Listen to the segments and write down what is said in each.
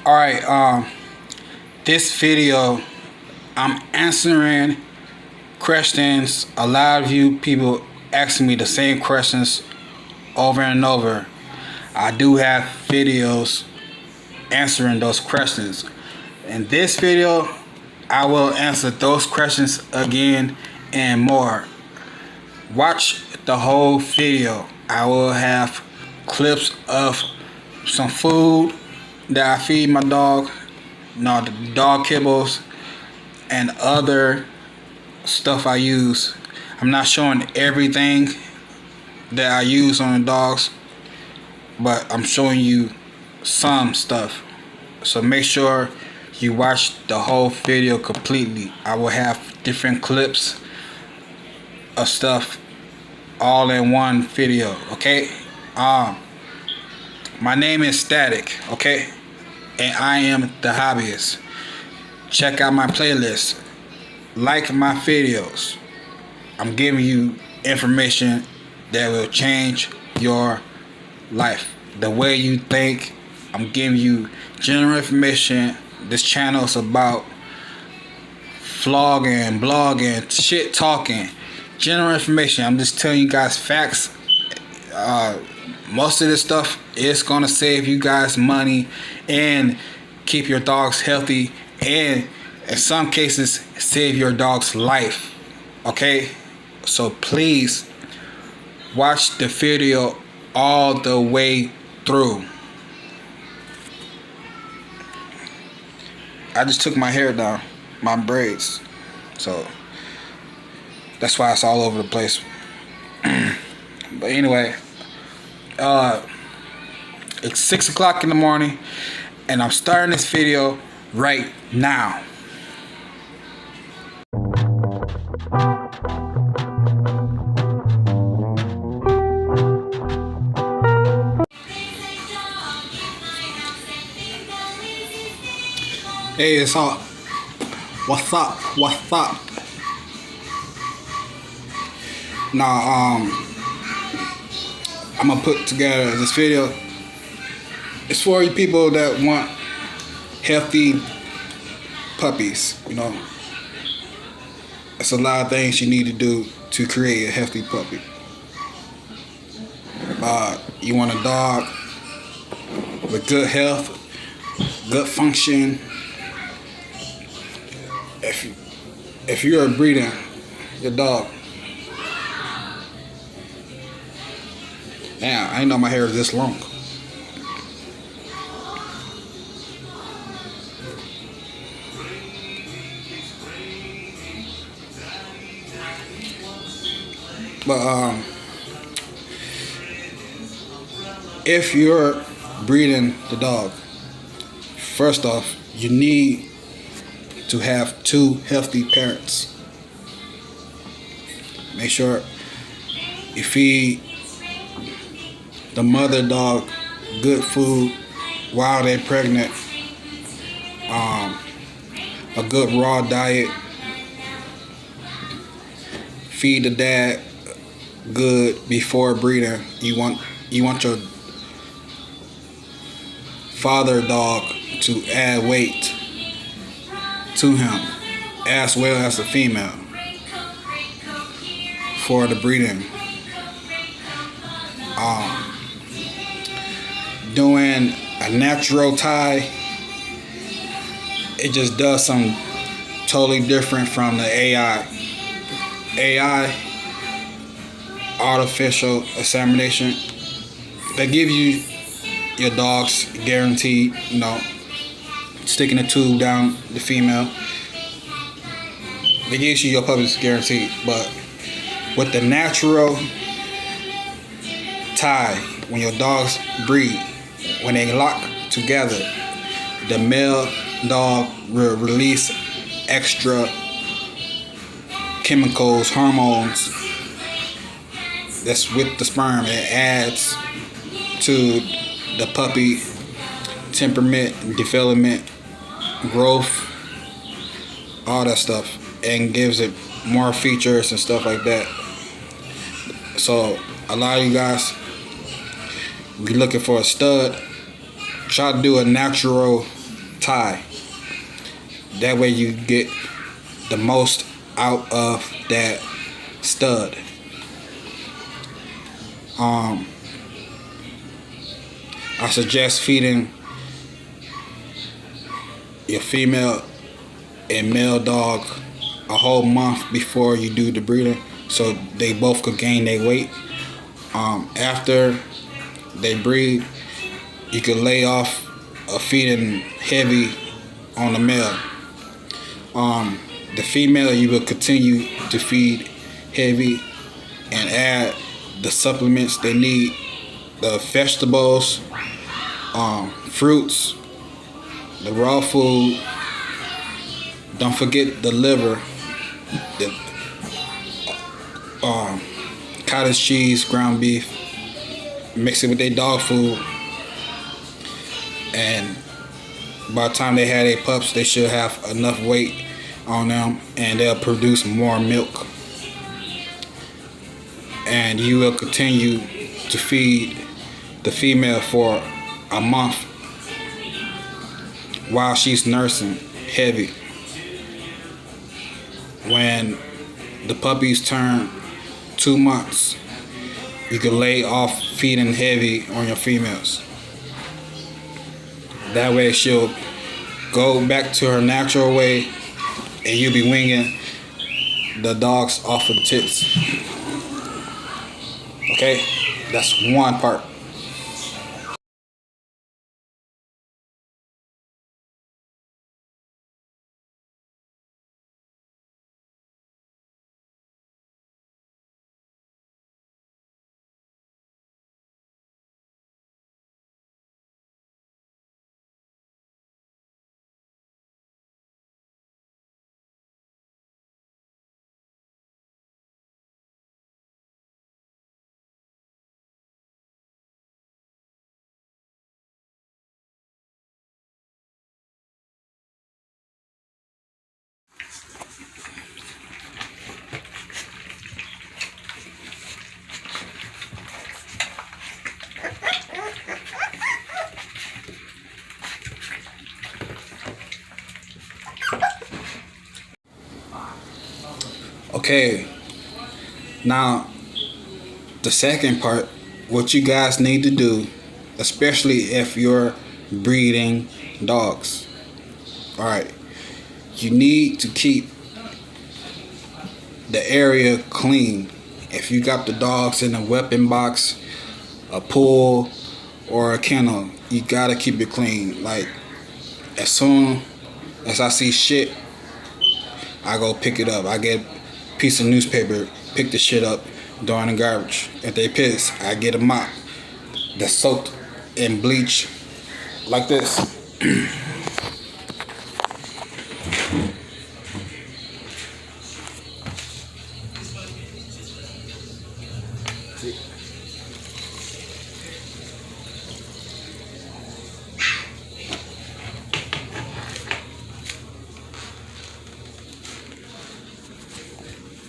Alright, this video, I'm answering questions. A lot of you people asking me the same questions over and over. I do have videos answering those questions. In this video, I will answer those questions again and more. Watch the whole video. I will have clips of some food that I feed my dog, the dog kibbles, and other stuff I use. I'm not showing everything that I use on the dogs, but I'm showing you some stuff. So make sure you watch the whole video completely. I will have different clips of stuff all in one video, okay? My name is Static, okay? And I am the hobbyist. Check out my playlist. Like my videos. I'm giving you information that will change your life. The way you think. I'm giving you general information. This channel is about vlogging, blogging, shit talking, general information. I'm just telling you guys facts. Most of this stuff is gonna save you guys money and keep your dogs healthy, and in some cases save your dog's life. Okay, so please watch the video all the way through. I just took my hair down, my braids, so that's why it's all over the place. But anyway, it's 6 o'clock in the morning and I'm starting this video right now. Hey, it's all. What's up? What's up? Now, I'm gonna put together this video. It's for you people that want healthy puppies. You know, it's a lot of things you need to do to create a healthy puppy. You want a dog with good health, good function. If you're breeding your dog, damn, I didn't know my hair is this long. But if you're breeding the dog, first off, you need to have two healthy parents. Make sure you feed the mother dog good food while they're pregnant, a good raw diet. Feed the dad good before breeding. You want your father dog to add weight to him, as well as the female, for the breeding. Doing a natural tie, it just does something totally different from the AI. Artificial insemination, they give you your dog's guaranteed, sticking a tube down the female. They give you your puppy's guaranteed. But with the natural tie, when your dogs breed, when they lock together, the male dog will release extra chemicals, hormones that's with the sperm. It adds to the puppy temperament, development, growth, all that stuff, and gives it more features and stuff like that. So a lot of you guys, if you're looking for a stud, try to do a natural tie. That way you get the most out of that stud. I suggest feeding your female and male dog a whole month before you do the breeding, so they both could gain their weight. After they breed, you can lay off feeding heavy on the male. The female, you will continue to feed heavy and add the supplements they need, the vegetables, fruits, the raw food. Don't forget the liver, the cottage cheese, ground beef. Mix it with their dog food, and by the time they have their pups, they should have enough weight on them, and they'll produce more milk. And you will continue to feed the female for a month while she's nursing heavy. When the puppies turn 2 months, you can lay off feeding heavy on your females. That way she'll go back to her natural way, and you'll be winging the dogs off of the tits. Okay, that's one part. Okay, now the second part, what you guys need to do, especially if you're breeding dogs. All right, you need to keep the area clean. If you got the dogs in a weapon box, a pool, or a kennel, you gotta keep it clean. Like, as soon as I see shit, I go pick it up. I get a piece of newspaper, pick the shit up, throw in the garbage. If they piss, I get a mop that's soaked in bleach like this.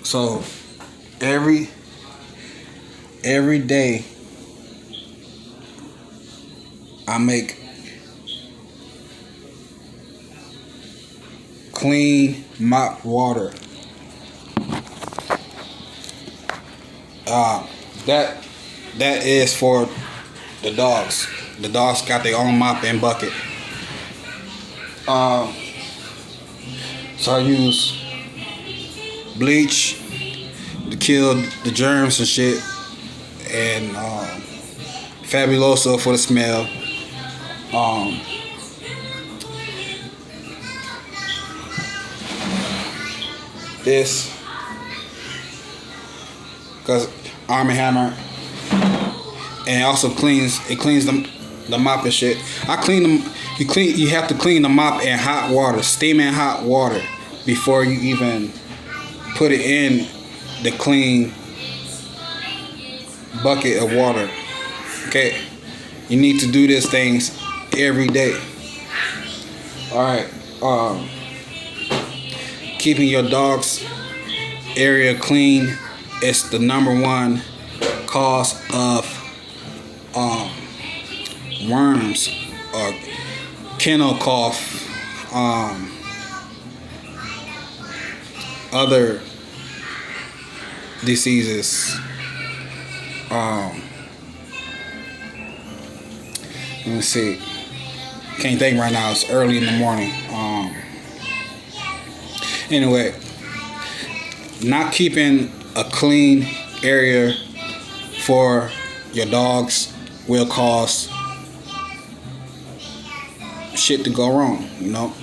So every day I make clean mop water. That is for the dogs. The dogs got their own mop and bucket. So I use bleach to kill the germs and shit, and Fabuloso for the smell. This, cause Arm & Hammer, and it also cleans the mop and shit. I clean them. You have to clean the mop in hot water, steaming hot water, before you even put it in the clean bucket of water. Okay, you need to do these things every day. All right. Keeping your dog's area clean is the #1 cause of worms or kennel cough other diseases. Let me see. Can't think right now. It's early in the morning. Anyway, not keeping a clean area for your dogs will cause shit to go wrong, you know.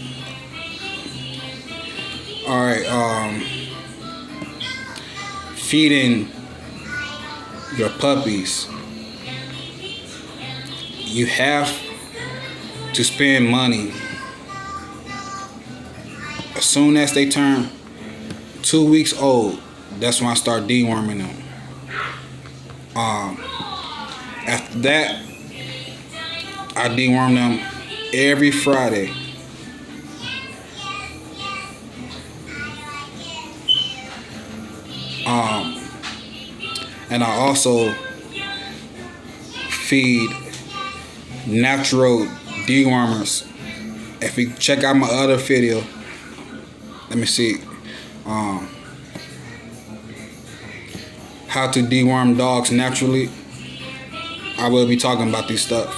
All right, feeding your puppies. You have to spend money as soon as they turn 2 weeks old. That's when I start deworming them. After that, I deworm them every Friday. And I also feed natural dewormers. If you check out my other video, let me see, how to deworm dogs naturally. I will be talking about these stuff.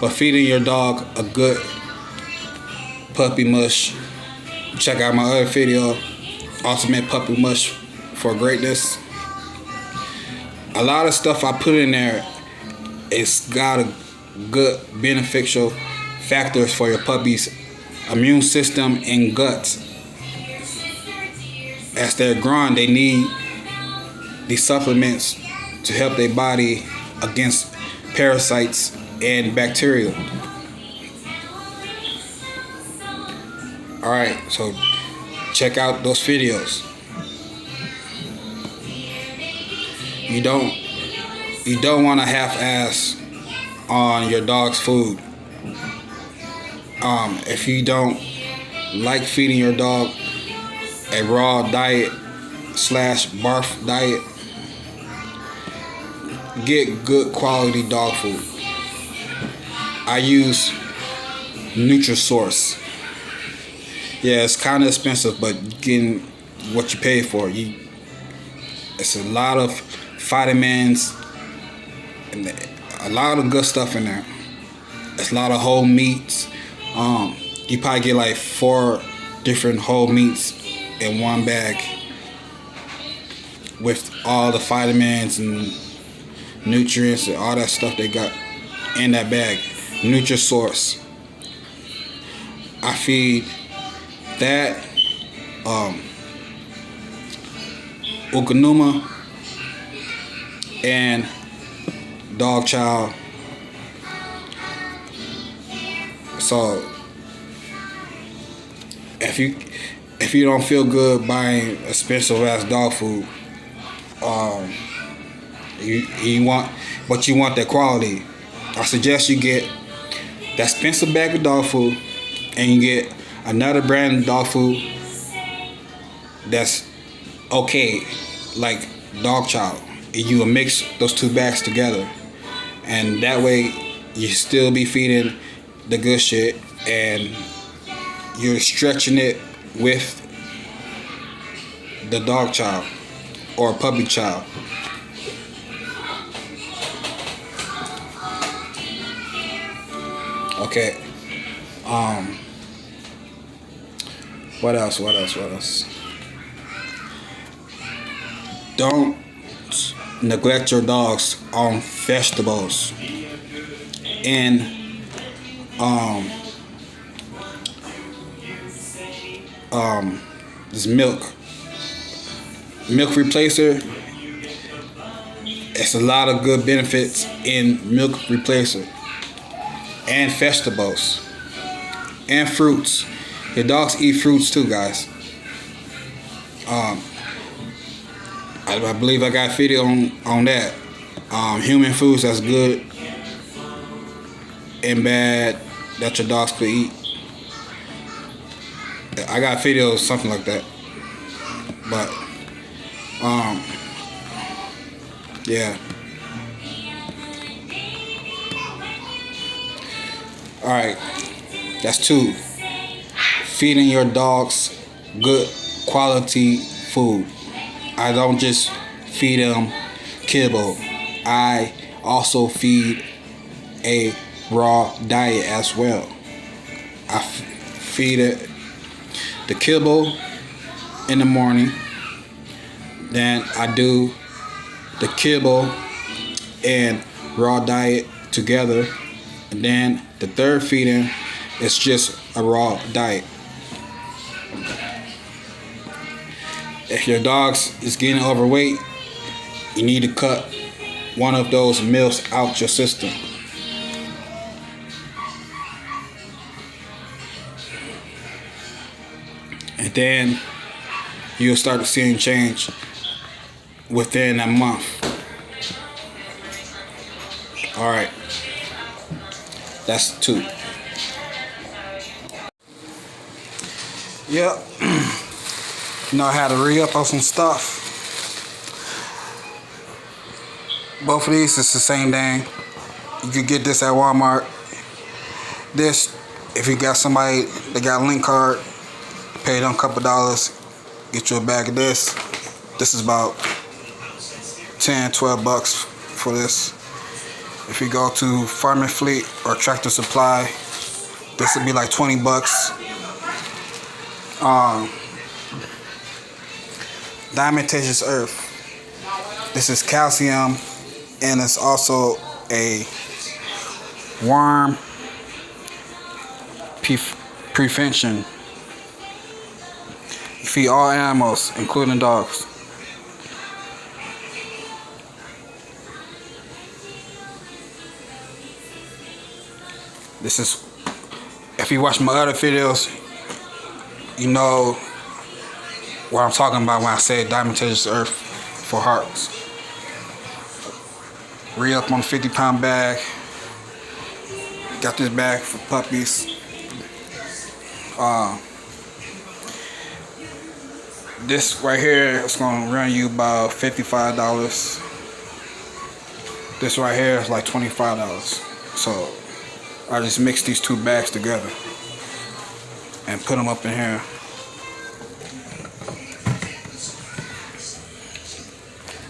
But feeding your dog a good puppy mush, check out my other video, Ultimate Puppy Mush for Greatness. A lot of stuff I put in there, it's got a good beneficial factors for your puppy's immune system and guts. As they're growing, they need these supplements to help their body against parasites and bacteria. Alright, so check out those videos. You don't want to half-ass on your dog's food. If you don't like feeding your dog a raw diet / barf diet, get good quality dog food. I use Nutrisource. Yeah, it's kind of expensive, but getting what you pay for. It's a lot of vitamins and a lot of good stuff in there. It's a lot of whole meats. You probably get like 4 different whole meats in one bag with all the vitamins and nutrients and all that stuff they got in that bag. Nutrisource. I feed that, Ukanuma, and Dog Chow. So if you don't feel good buying expensive ass dog food, you want that quality, I suggest you get that expensive bag of dog food and you get another brand of dog food that's okay, like Dog Chow. You will mix those 2 bags together, and that way you still be feeding the good shit and you're stretching it with the Dog Chow or Puppy Chow. Okay. What else? Don't neglect your dogs on vegetables and this milk replacer. It's a lot of good benefits in milk replacer and vegetables and fruits. Your dogs eat fruits too, guys. I believe I got a video on that. Human foods that's good and bad that your dogs could eat. I got videos, something like that. But yeah. Alright, that's 2. Feeding your dogs good quality food. I don't just feed them kibble. I also feed a raw diet as well. I feed it the kibble in the morning. Then I do the kibble and raw diet together. And then the third feeding is just a raw diet. If your dog's is getting overweight, you need to cut one of those meals out your system. And then you'll start seeing change within a month. Alright. That's 2. Yep. Know how to re-up on some stuff. Both of these is the same thing. You can get this at Walmart. This, if you got somebody that got a link card, pay them a couple dollars, get you a bag of this. This is about 10, 12 bucks for this. If you go to Farm and Fleet or Tractor Supply, this would be like 20 bucks. Diatomaceous earth. This is calcium, and it's also a worm prevention. You feed all animals, including dogs. This is, if you watch my other videos, you know what I'm talking about when I say diatomaceous earth for hearts. Re-up on a 50-pound bag. Got this bag for puppies. This right here is gonna run you about $55. This right here is like $25. So I just mix these 2 bags together and put them up in here.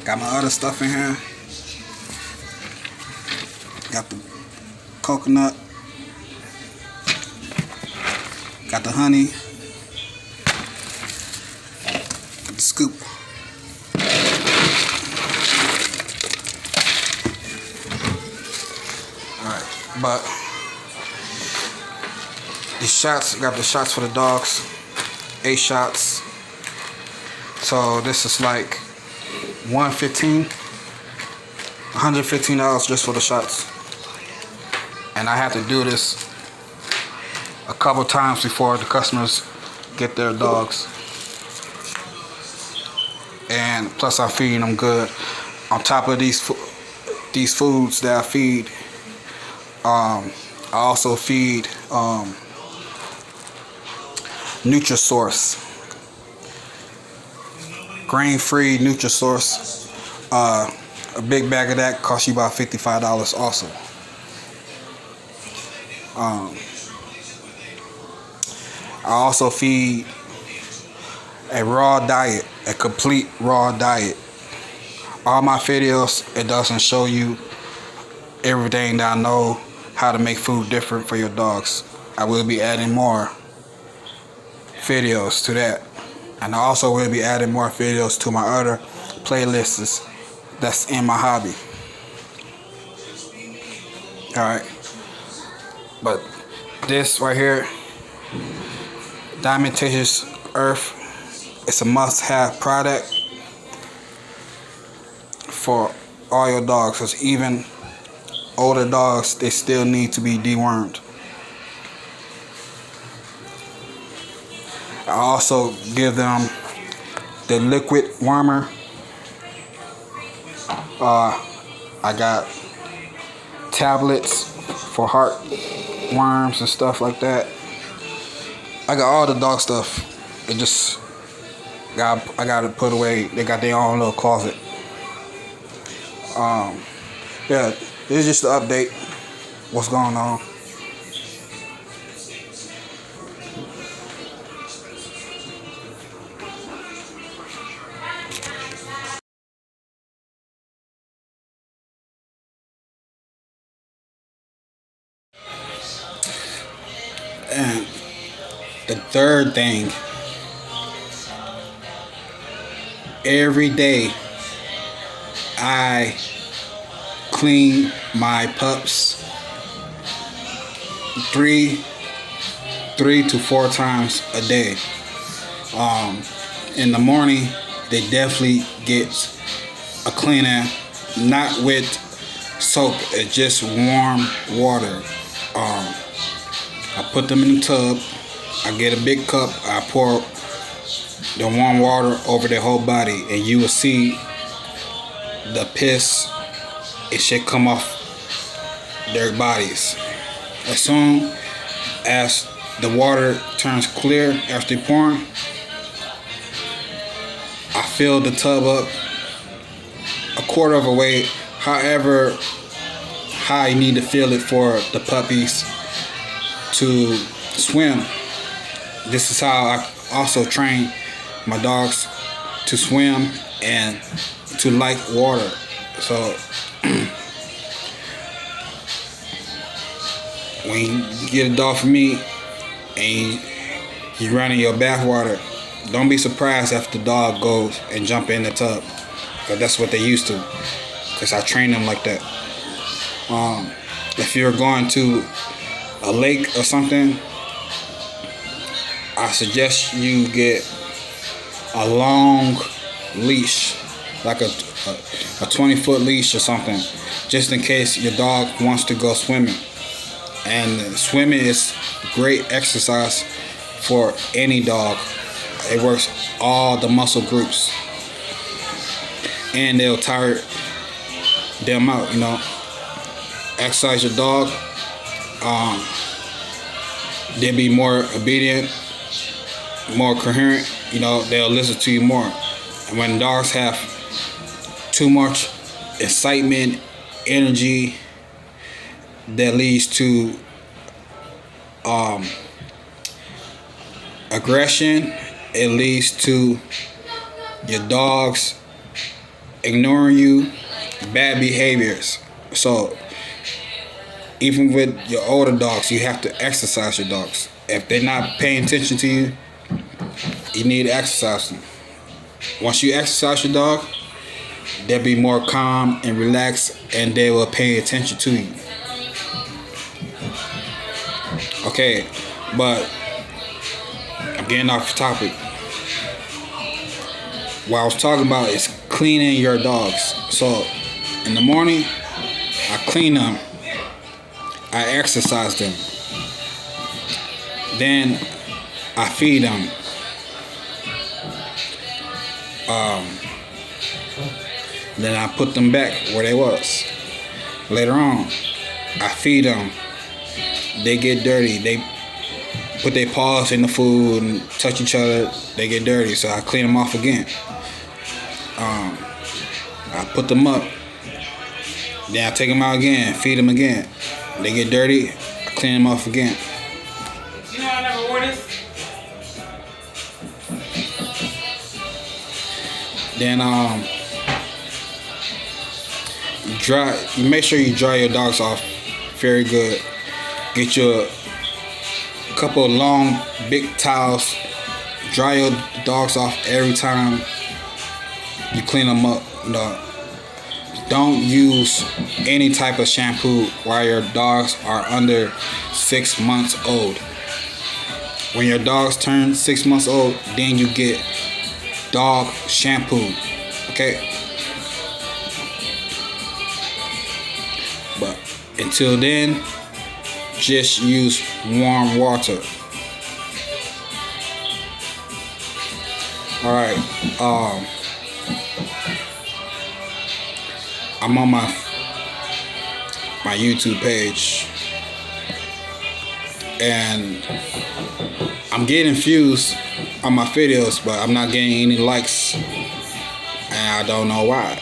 Got my other stuff in here. Got the coconut. Got the honey. Got the scoop. Alright, but these shots, got the shots for the dogs. 8 shots. So this is like $115 just for the shots. And I have to do this a couple times before the customers get their dogs. And plus I'm feeding them good. On top of these foods that I feed, I also feed Nutrisource. Grain-free Nutrisource. A big bag of that costs you about $55 also. I also feed a raw diet, a complete raw diet. All my videos, it doesn't show you everything that I know how to make food different for your dogs. I will be adding more videos to that. And I also will be adding more videos to my other playlists that's in my hobby. Alright. But this right here, Diatomaceous Earth, it's a must-have product for all your dogs. Because even older dogs, they still need to be dewormed. I also give them the liquid wormer. I got tablets for heart worms and stuff like that. I got all the dog stuff. It just I got to put away. They got their own little closet. Yeah, this is just the update. What's going on? And the third thing, every day I clean my pups three to four times a day. In the morning, they definitely get a cleaner, not with soap, it's just warm water. I put them in the tub, I get a big cup, I pour the warm water over their whole body, and you will see the piss, it should come off their bodies. As soon as the water turns clear after pouring, I fill the tub up a quarter of a way, however high you need to fill it for the puppies to swim. This is how I also train my dogs to swim and to like water. So when you get a dog from me and he's running your bath water, don't be surprised if the dog goes and jump in the tub, because that's what they used to, because I train them like that. If you're going to a lake or something, I suggest you get a long leash, like a 20-foot leash or something, just in case your dog wants to go swimming. And swimming is great exercise for any dog. It works all the muscle groups, and they'll tire them out, you know. Exercise your dog, they'll be more obedient, more coherent, you know, they'll listen to you more. And when dogs have too much excitement, energy, that leads to aggression, it leads to your dogs ignoring you, bad behaviors. So even with your older dogs, you have to exercise your dogs. If they're not paying attention to you, you need to exercise them. Once you exercise your dog, they'll be more calm and relaxed, and they will pay attention to you. Okay, but I'm getting off the topic. What I was talking about is cleaning your dogs. So in the morning, I clean them, I exercise them, then I feed them. Then I put them back where they was. Later on, I feed them. They get dirty. They put their paws in the food and touch each other. They get dirty, so I clean them off again. I put them up. Then I take them out again, feed them again. They get dirty, I clean them off again. You know I never wore this? Then you make sure you dry your dogs off very good. Get you a couple of long, big towels. Dry your dogs off every time you clean them up. No. Don't use any type of shampoo while your dogs are under 6 months old. When your dogs turn 6 months old, then you get dog shampoo. Okay? But until then, just use warm water. Alright, I'm on my YouTube page, and I'm getting views on my videos, but I'm not getting any likes, and I don't know why.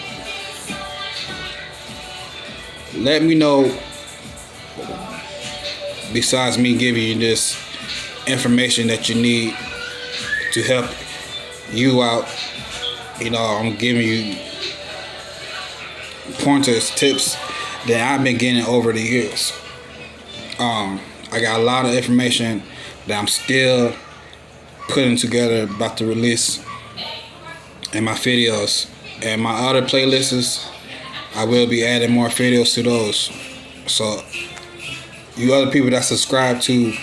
Let me know, besides me giving you this information that you need to help you out. You know, I'm giving you pointers, tips that I've been getting over the years. I got a lot of information that I'm still putting together, about to release in my videos. And my other playlists, I will be adding more videos to those. So you other people that subscribe to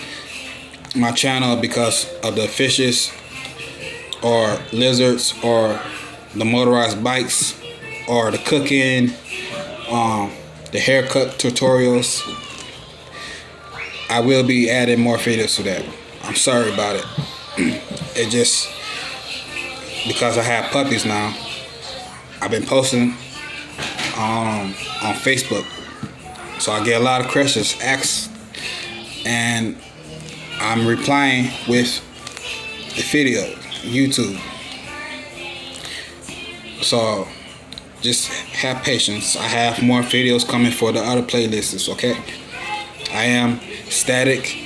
my channel because of the fishes or lizards or the motorized bikes or the cooking, the haircut tutorials, I will be adding more videos to that. I'm sorry about it. It just, because I have puppies now, I've been posting on Facebook, so I get a lot of questions asked, and I'm replying with the video, YouTube. So just have patience. I have more videos coming for the other playlists, okay? I am Static,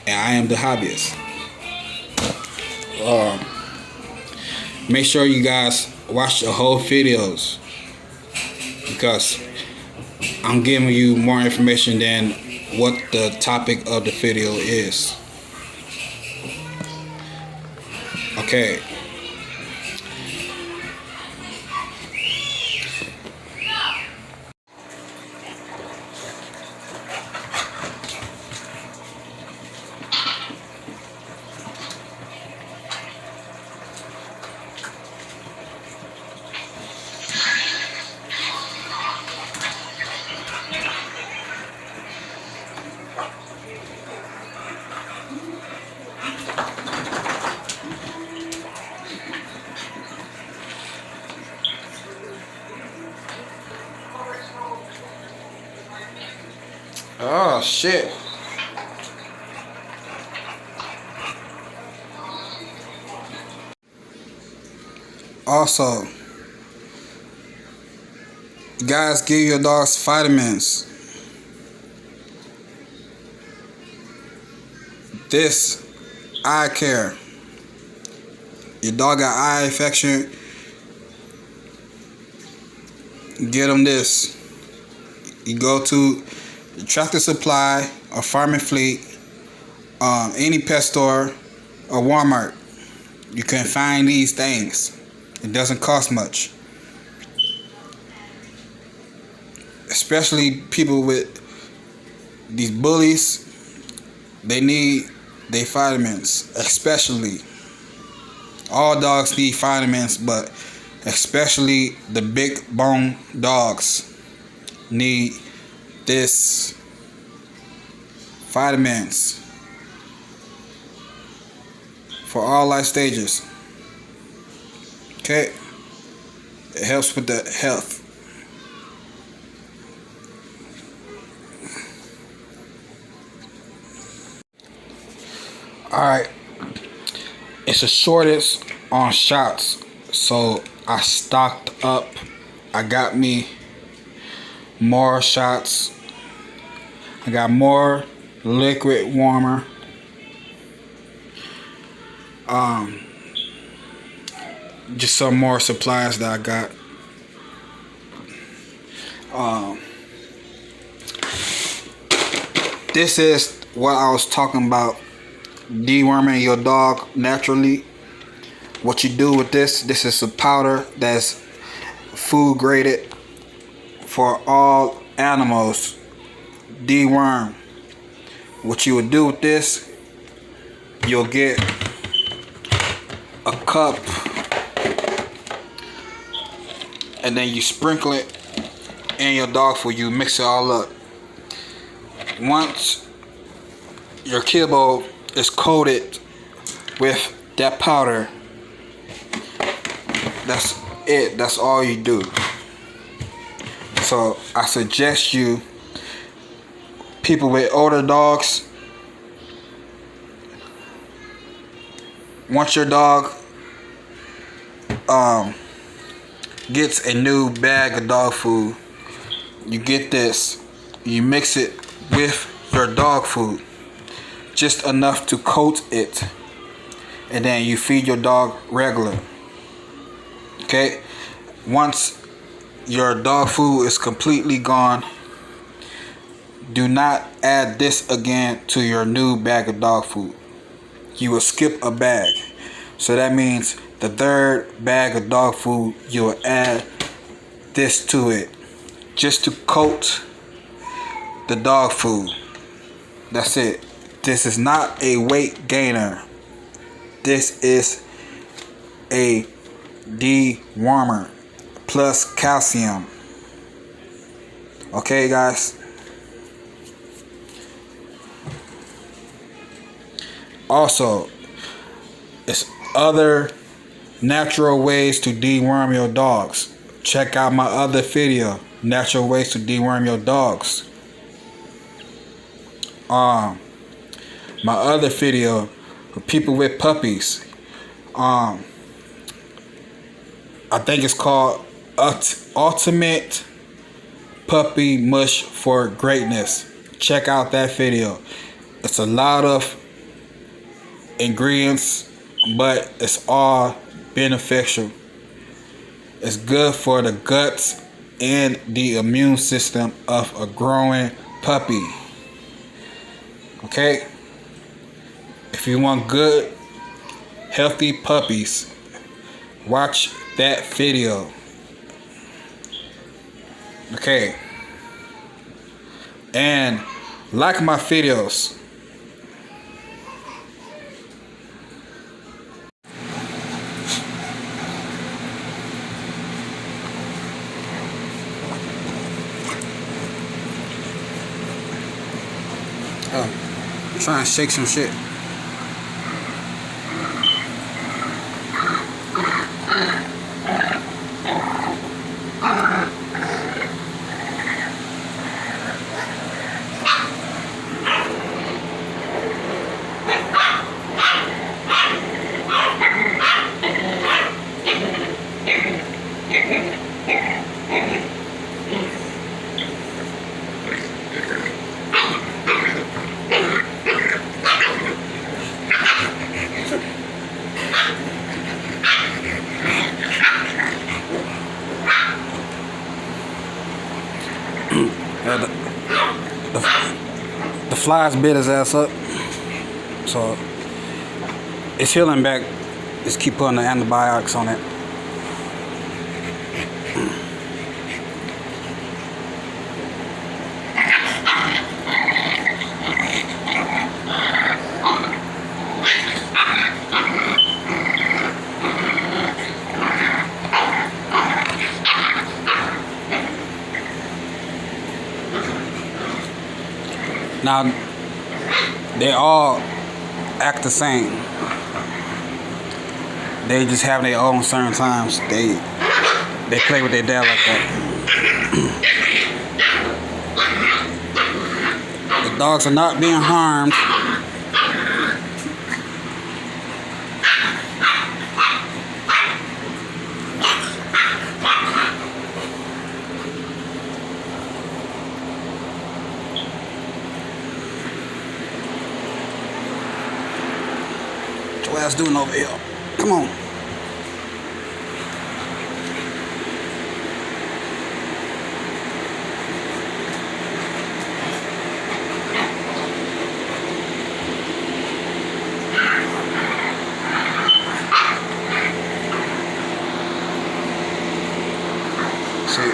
and I am the hobbyist. Make sure you guys watch the whole videos, because I'm giving you more information than what the topic of the video is. Okay. Oh shit. Also, guys, give your dogs vitamins. This eye care. Your dog got eye infection, get them this. You go to the Tractor Supply or Farm and Fleet, any pet store or Walmart. You can find these things. It doesn't cost much. Especially people with these bullies, they need their vitamins. Especially, all dogs need vitamins, but especially the big bone dogs need this vitamins for all life stages. Okay, it helps with the health. Alright, it's a shortage on shots, so I stocked up. I got me more shots. I got more liquid warmer. Just some more supplies that I got. This is what I was talking about, deworming your dog naturally. What you do with this is a powder that's food graded for all animals. Deworm. What you would do with this, you'll get a cup and then you sprinkle it in your dog food. You mix it all up. Once your kibble is coated with that powder, that's it. That's all you do. So I suggest you, people with older dogs, once your dog gets a new bag of dog food, you get this, you mix it with your dog food, just enough to coat it, and then you feed your dog regular. Okay, once your dog food is completely gone, do not add this again to your new bag of dog food. you will skip a bag. So that means the third bag of dog food, you will add this to it just to coat the dog food. That's it. This is not a weight gainer. This is a dewormer plus calcium. Okay, guys. Also, it's other natural ways to deworm your dogs. Check out my other video, natural ways to deworm your dogs. My other video for people with puppies. I think it's called Ultimate Puppy Mush for Greatness. Check out that video. It's a lot of ingredients, but it's all beneficial. It's good for the guts and the immune system of a growing puppy. Okay? If you want good, healthy puppies, watch that video. Okay? And like my videos. Trying to shake some shit. The flies bit his ass up, so it's healing back. Just keep putting the antibiotics on it. Now, they all act the same. They just have their own certain times. They play with their dad like that. The dogs are not being harmed. What else doing over here? Come on. See.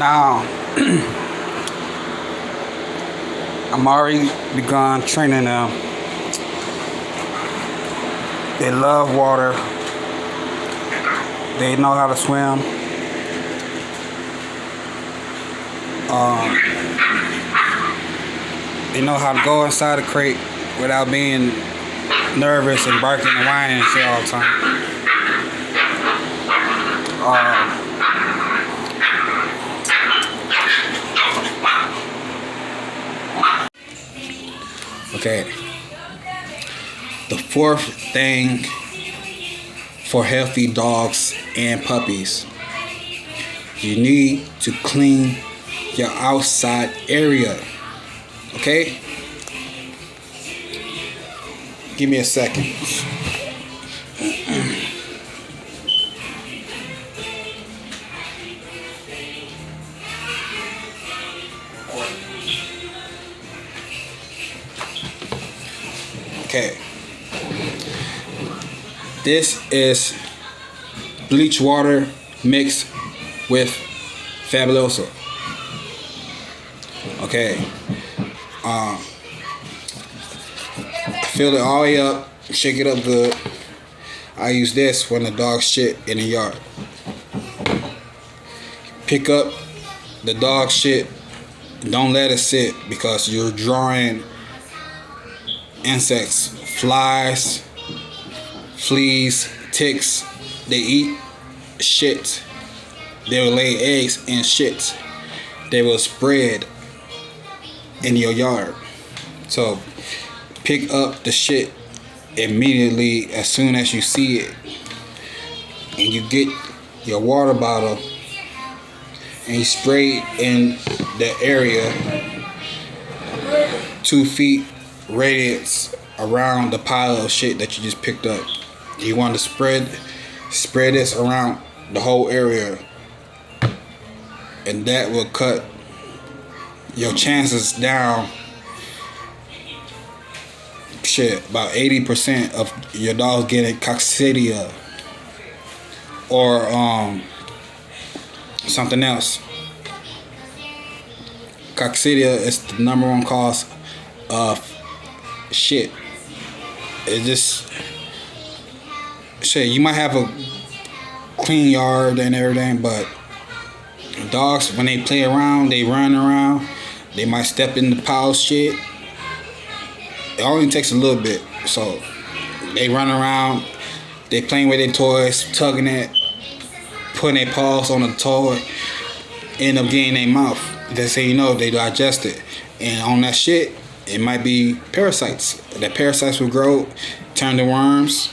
Now, I'm already begun training them. They love water. They know how to swim. They know how to go inside a crate without being nervous and barking and whining and shit all the time. Okay. The fourth thing for healthy dogs and puppies, you need to clean your outside area. Okay? Give me a second. Okay. This is bleach water mixed with Fabuloso. Okay. Fill it all the way up, shake it up good. I use this when the dog shit in the yard. Pick up the dog shit. Don't let it sit because you're drawing insects, flies, fleas, ticks. They eat shit. They will lay eggs and shit. They will spread in your yard. So pick up the shit immediately as soon as you see it. And you get your water bottle and you spray it in the area 2 feet radius around the pile of shit that you just picked up. You want to spread this around the whole area, and that will cut your chances down about 80% of your dogs getting coccidia or something else. Coccidia is the number one cause of shit. It just shit. You might have a clean yard and everything, but dogs, when they play around, they run around, they might step in the pile of shit. It only takes a little bit. So they run around, they playing with their toys, tugging it, putting their paws on the toy, end up getting their mouth. They say, you know, they digest it. And on that shit, it might be parasites. That parasites will grow, turn to worms,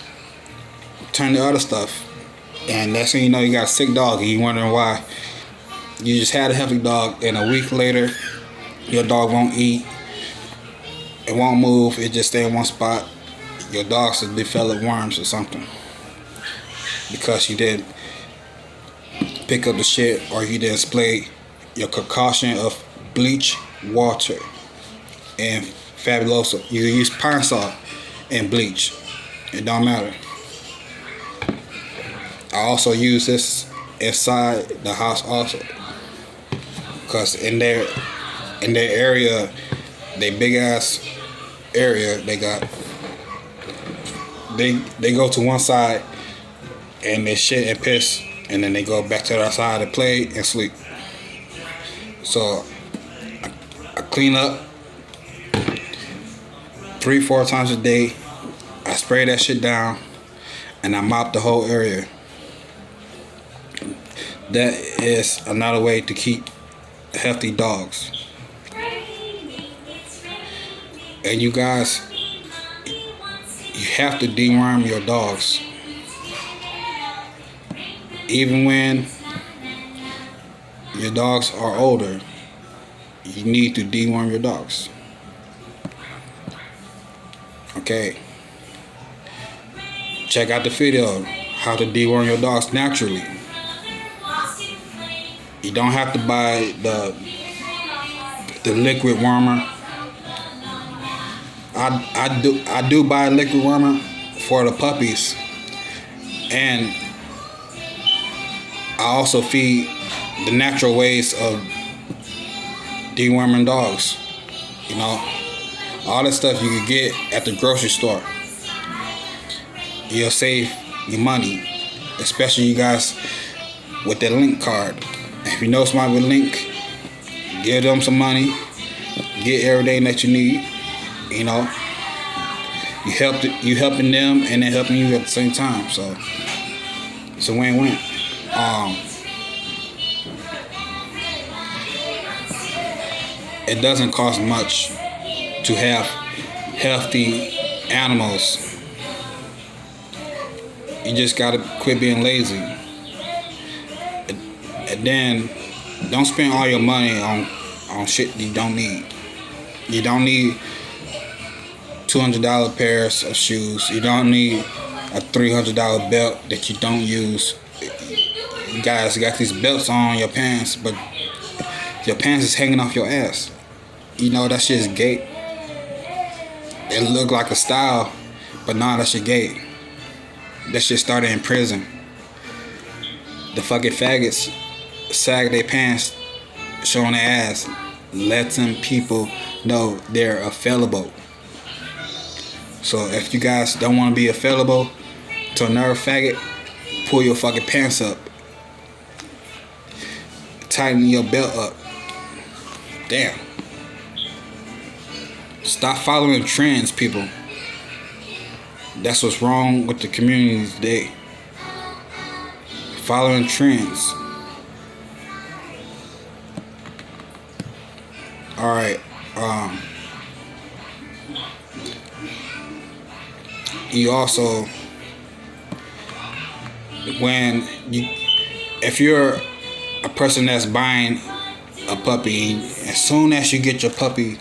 turn to other stuff. And that's when you know you got a sick dog and you wondering why. You just had a healthy dog and a week later, your dog won't eat. It won't move. It just stay in one spot. Your dog should develop worms or something because you didn't pick up the shit or you didn't spray your concoction of bleach water and Fabuloso. You can use pine salt and bleach. It don't matter. I also use this inside the house also because in their area, they big ass area, they go to one side and they shit and piss, and then they go back to the other side to play and sleep. So I clean up 3-4 times a day. I spray that shit down and I mop the whole area. That is another way to keep healthy dogs. And you guys, you have to deworm your dogs. Even when your dogs are older, you need to deworm your dogs. Okay. Check out the video, how to deworm your dogs naturally. You don't have to buy the liquid wormer. I do buy a liquid wormer for the puppies, and I also feed the natural ways of deworming dogs. You know, all the stuff you could get at the grocery store. You'll save your money, especially you guys with that link card. If you know somebody with link, give them some money, get everything that you need. You know, you helping them and they're helping you at the same time. So it's a win-win. It doesn't cost much to have healthy animals. You just gotta quit being lazy. And then don't spend all your money on shit you don't need. You don't need $200 pairs of shoes. You don't need a $300 belt that you don't use. You guys got these belts on your pants, but your pants is hanging off your ass. You know, that shit is gay. It look like a style, but nah, that shit gay. That shit started in prison. The fucking faggots sag their pants, showing their ass, letting people know they're available. So if you guys don't want to be available to another faggot, pull your fucking pants up. Tighten your belt up. Damn. Stop following trends, people. That's what's wrong with the community today. Following trends. Alright. You also, if you're a person that's buying a puppy, as soon as you get your puppy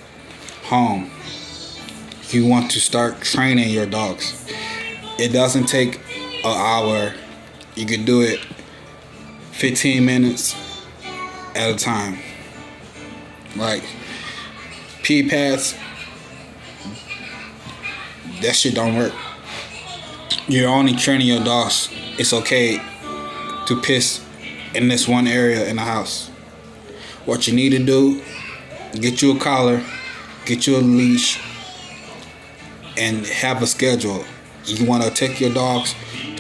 home, you want to start training your dogs. It doesn't take an hour. You can do it 15 minutes at a time. Like pee pads, that shit don't work. You're only training your dogs. It's okay to piss in this one area in the house. What you need to do, get you a collar, get you a leash, and have a schedule. You want to take your dogs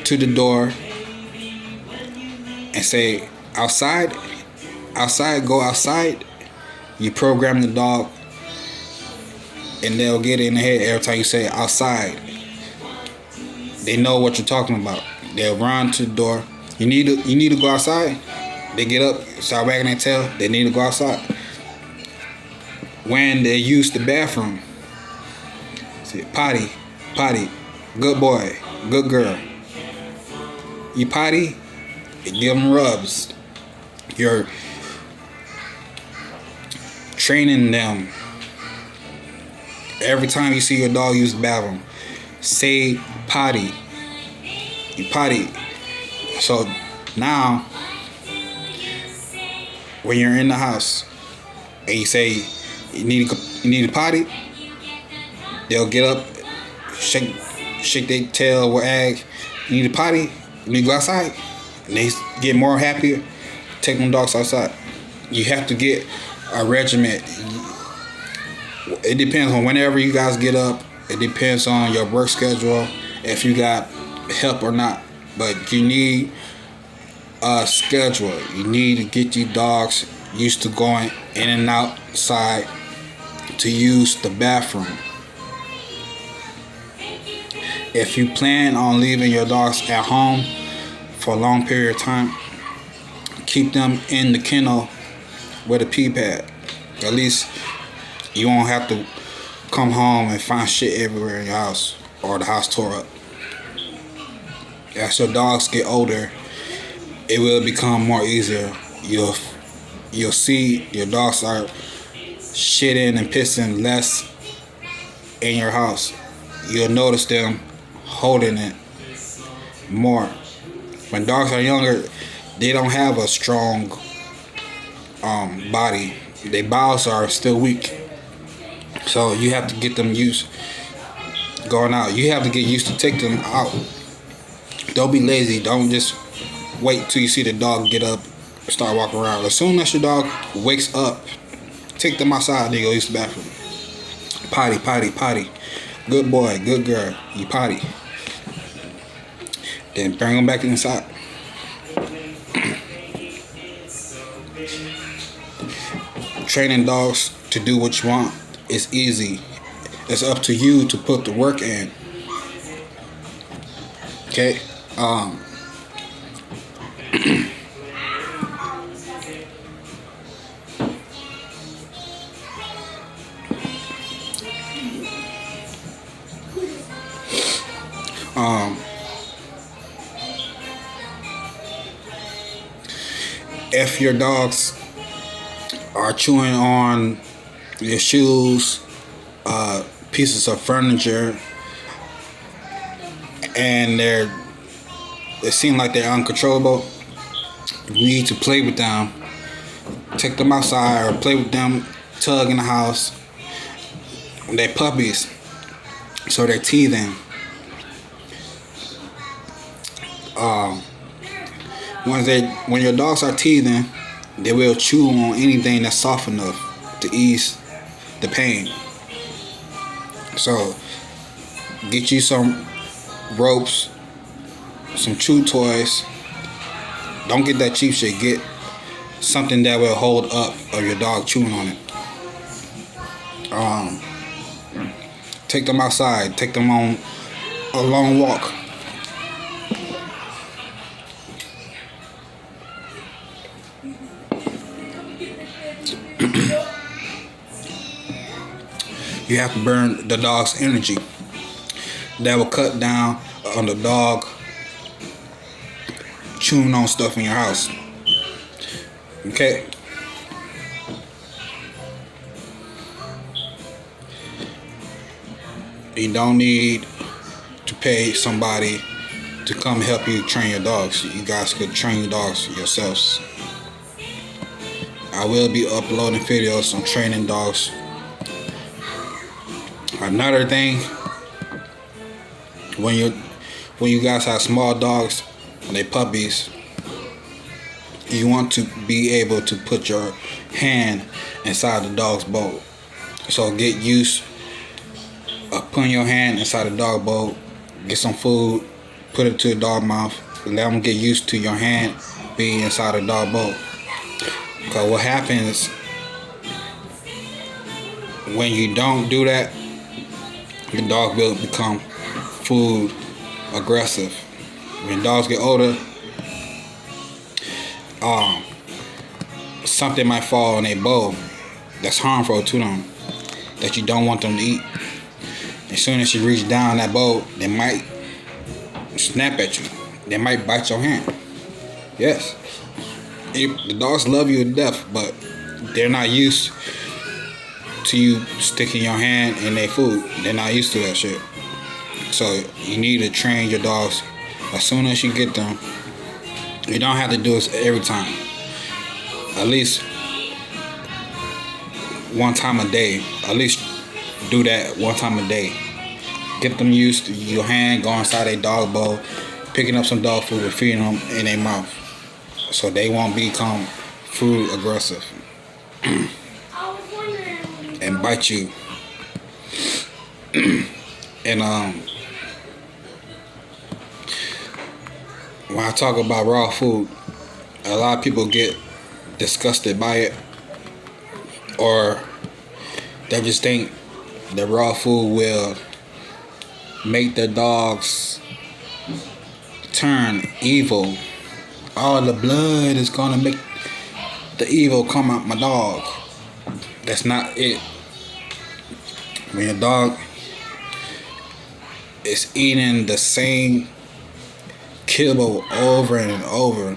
to the door and say, outside, go outside. You program the dog and they'll get in the head every time you say outside. They know what you're talking about. They'll run to the door. You need to go outside. They get up, start wagging their tail. They need to go outside. When they use the bathroom, say potty, good boy, good girl. You potty, give them rubs. You're training them. Every time you see your dog use the bathroom, say potty. You potty. So now, when you're in the house and you say you need a potty, they'll get up, shake their tail, wag. You need a potty. You need to go outside. And they get more happier. Take them dogs outside. You have to get a regiment. It depends on whenever you guys get up. It depends on your work schedule, if you got help or not. But you need a schedule. You need to get your dogs used to going in and outside to use the bathroom. If you plan on leaving your dogs at home for a long period of time, keep them in the kennel with a pee pad. At least you won't have to come home and find shit everywhere in your house or the house tore up. As your dogs get older, it will become more easier. You'll see your dogs start shitting and pissing less in your house. You'll notice them holding it more. When dogs are younger, they don't have a strong body. Their bowels are still weak. So you have to get them used going out. You have to get used to take them out. Don't be lazy. Don't just wait till you see the dog get up start walking around. As soon as your dog wakes up, take them outside. They go use the bathroom. Potty, potty, potty. Good boy, good girl. You potty. Then bring them back inside. Training dogs to do what you want is easy. It's up to you to put the work in. Okay? If your dogs are chewing on your shoes, pieces of furniture, and they seem like they're uncontrollable, you need to play with them. Take them outside or play with them, tug in the house. They're puppies, so they're teething. When your dogs are teething, they will chew on anything that's soft enough to ease the pain. So get you some ropes, some chew toys. Don't get that cheap shit. Get something that will hold up of your dog chewing on it. Take them outside. Take them on a long walk. You have to burn the dog's energy. That will cut down on the dog chewing on stuff in your house. Okay? You don't need to pay somebody to come help you train your dogs. You guys could train your dogs yourselves. I will be uploading videos on training dogs. Another thing, when you guys have small dogs and they puppies, you want to be able to put your hand inside the dog's bowl. So get used of putting your hand inside the dog bowl. Get some food, put it to the dog mouth. Let them get used to your hand being inside the dog bowl. Because what happens when you don't do that, the dog will become food aggressive. When dogs get older, something might fall in their bowl that's harmful to them, that you don't want them to eat. As soon as you reach down that bowl, they might snap at you. They might bite your hand. Yes. The dogs love you to death, but they're not used to you sticking your hand in their food. They're not used to that shit. So you need to train your dogs as soon as you get them. You don't have to do this every time. At least one time a day. At least do that one time a day. Get them used to your hand going inside their dog bowl, picking up some dog food and feeding them in their mouth, so they won't become food aggressive and bite you. And when I talk about raw food, a lot of people get disgusted by it, or they just think that raw food will make their dogs turn evil. All the blood is gonna make the evil come out my dog. That's not it. When your dog is eating the same kibble over and over,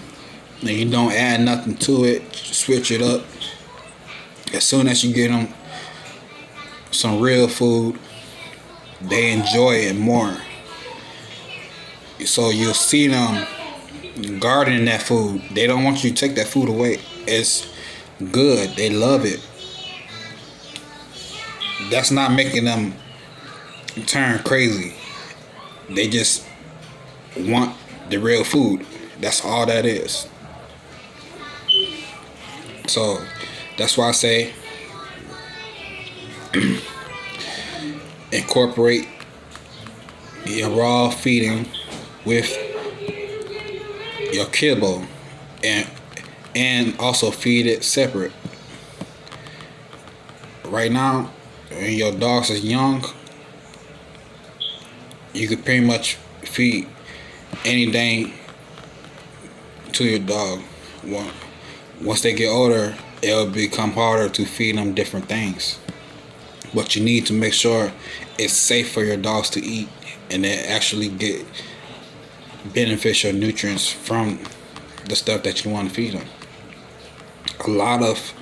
and you don't add nothing to it, switch it up. As soon as you get them some real food, they enjoy it more. So you'll see them guarding that food. They don't want you to take that food away. It's good. They love it. That's not making them turn crazy. They just want the real food. That's all that is. So that's why I say incorporate your raw feeding with your kibble, and also feed it separate. Right now, when your dogs is young, you could pretty much feed anything to your dog. Once they get older, it'll become harder to feed them different things. But you need to make sure it's safe for your dogs to eat and they actually get beneficial nutrients from the stuff that you want to feed them. A lot of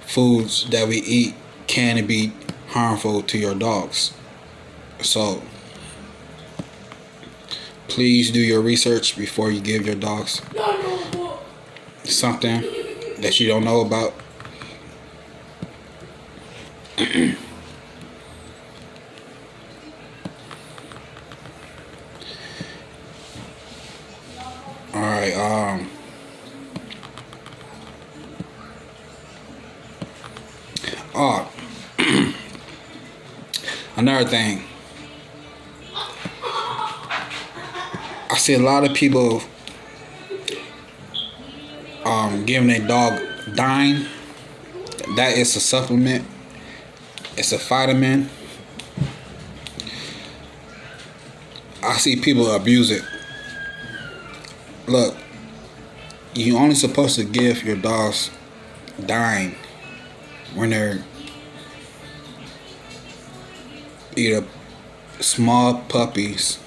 foods that we eat can be harmful to your dogs. So please do your research before you give your dogs something that you don't know about. All right. Oh, another thing. I see a lot of people giving their dog Dine. That is a supplement. It's a vitamin. I see people abuse it. Look, you only supposed to give your dogs Dine when they're either small puppies.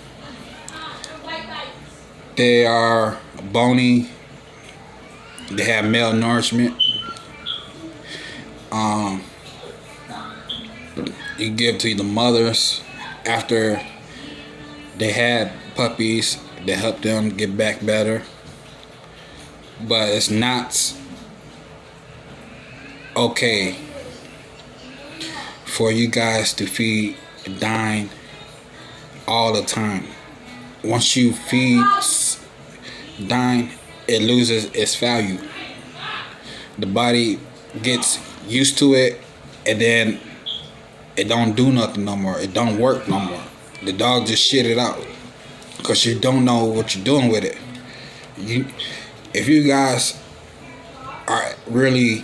They are bony. They have malnourishment. You give to the mothers after they had puppies to help them get back better. But it's not okay for you guys to feed Dine all the time. Once you feed Dine, it loses its value. The body gets used to it, and then it don't do nothing no more. It don't work no more. The dog just shit it out because you don't know what you're doing with it. If you guys are really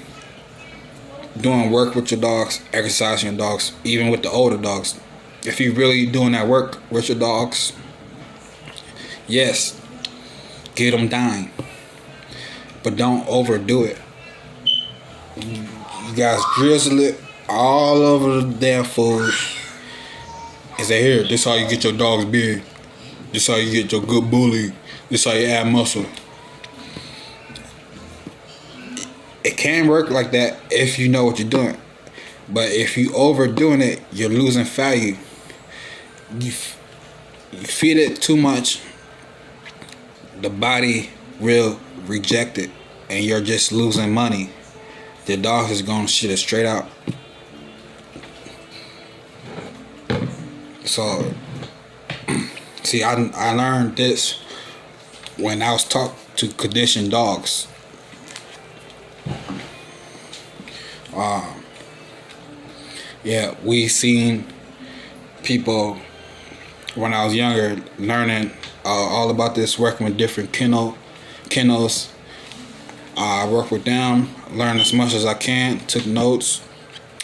doing work with your dogs, exercising your dogs, even with the older dogs, if you're really doing that work with your dogs, yes, get them Dine, but don't overdo it. You guys drizzle it all over the damn food and say, here, this how you get your dogs big. This how you get your good bully. This how you add muscle. It can work like that if you know what you're doing. But if you overdoing it, you're losing value. You feed it too much, the body will reject it, and you're just losing money. The dog is gonna shit it straight out. So, see, I learned this when I was taught to condition dogs. Yeah, we seen people when I was younger learning all about this, working with different kennels. I worked with them, learned as much as I can, took notes,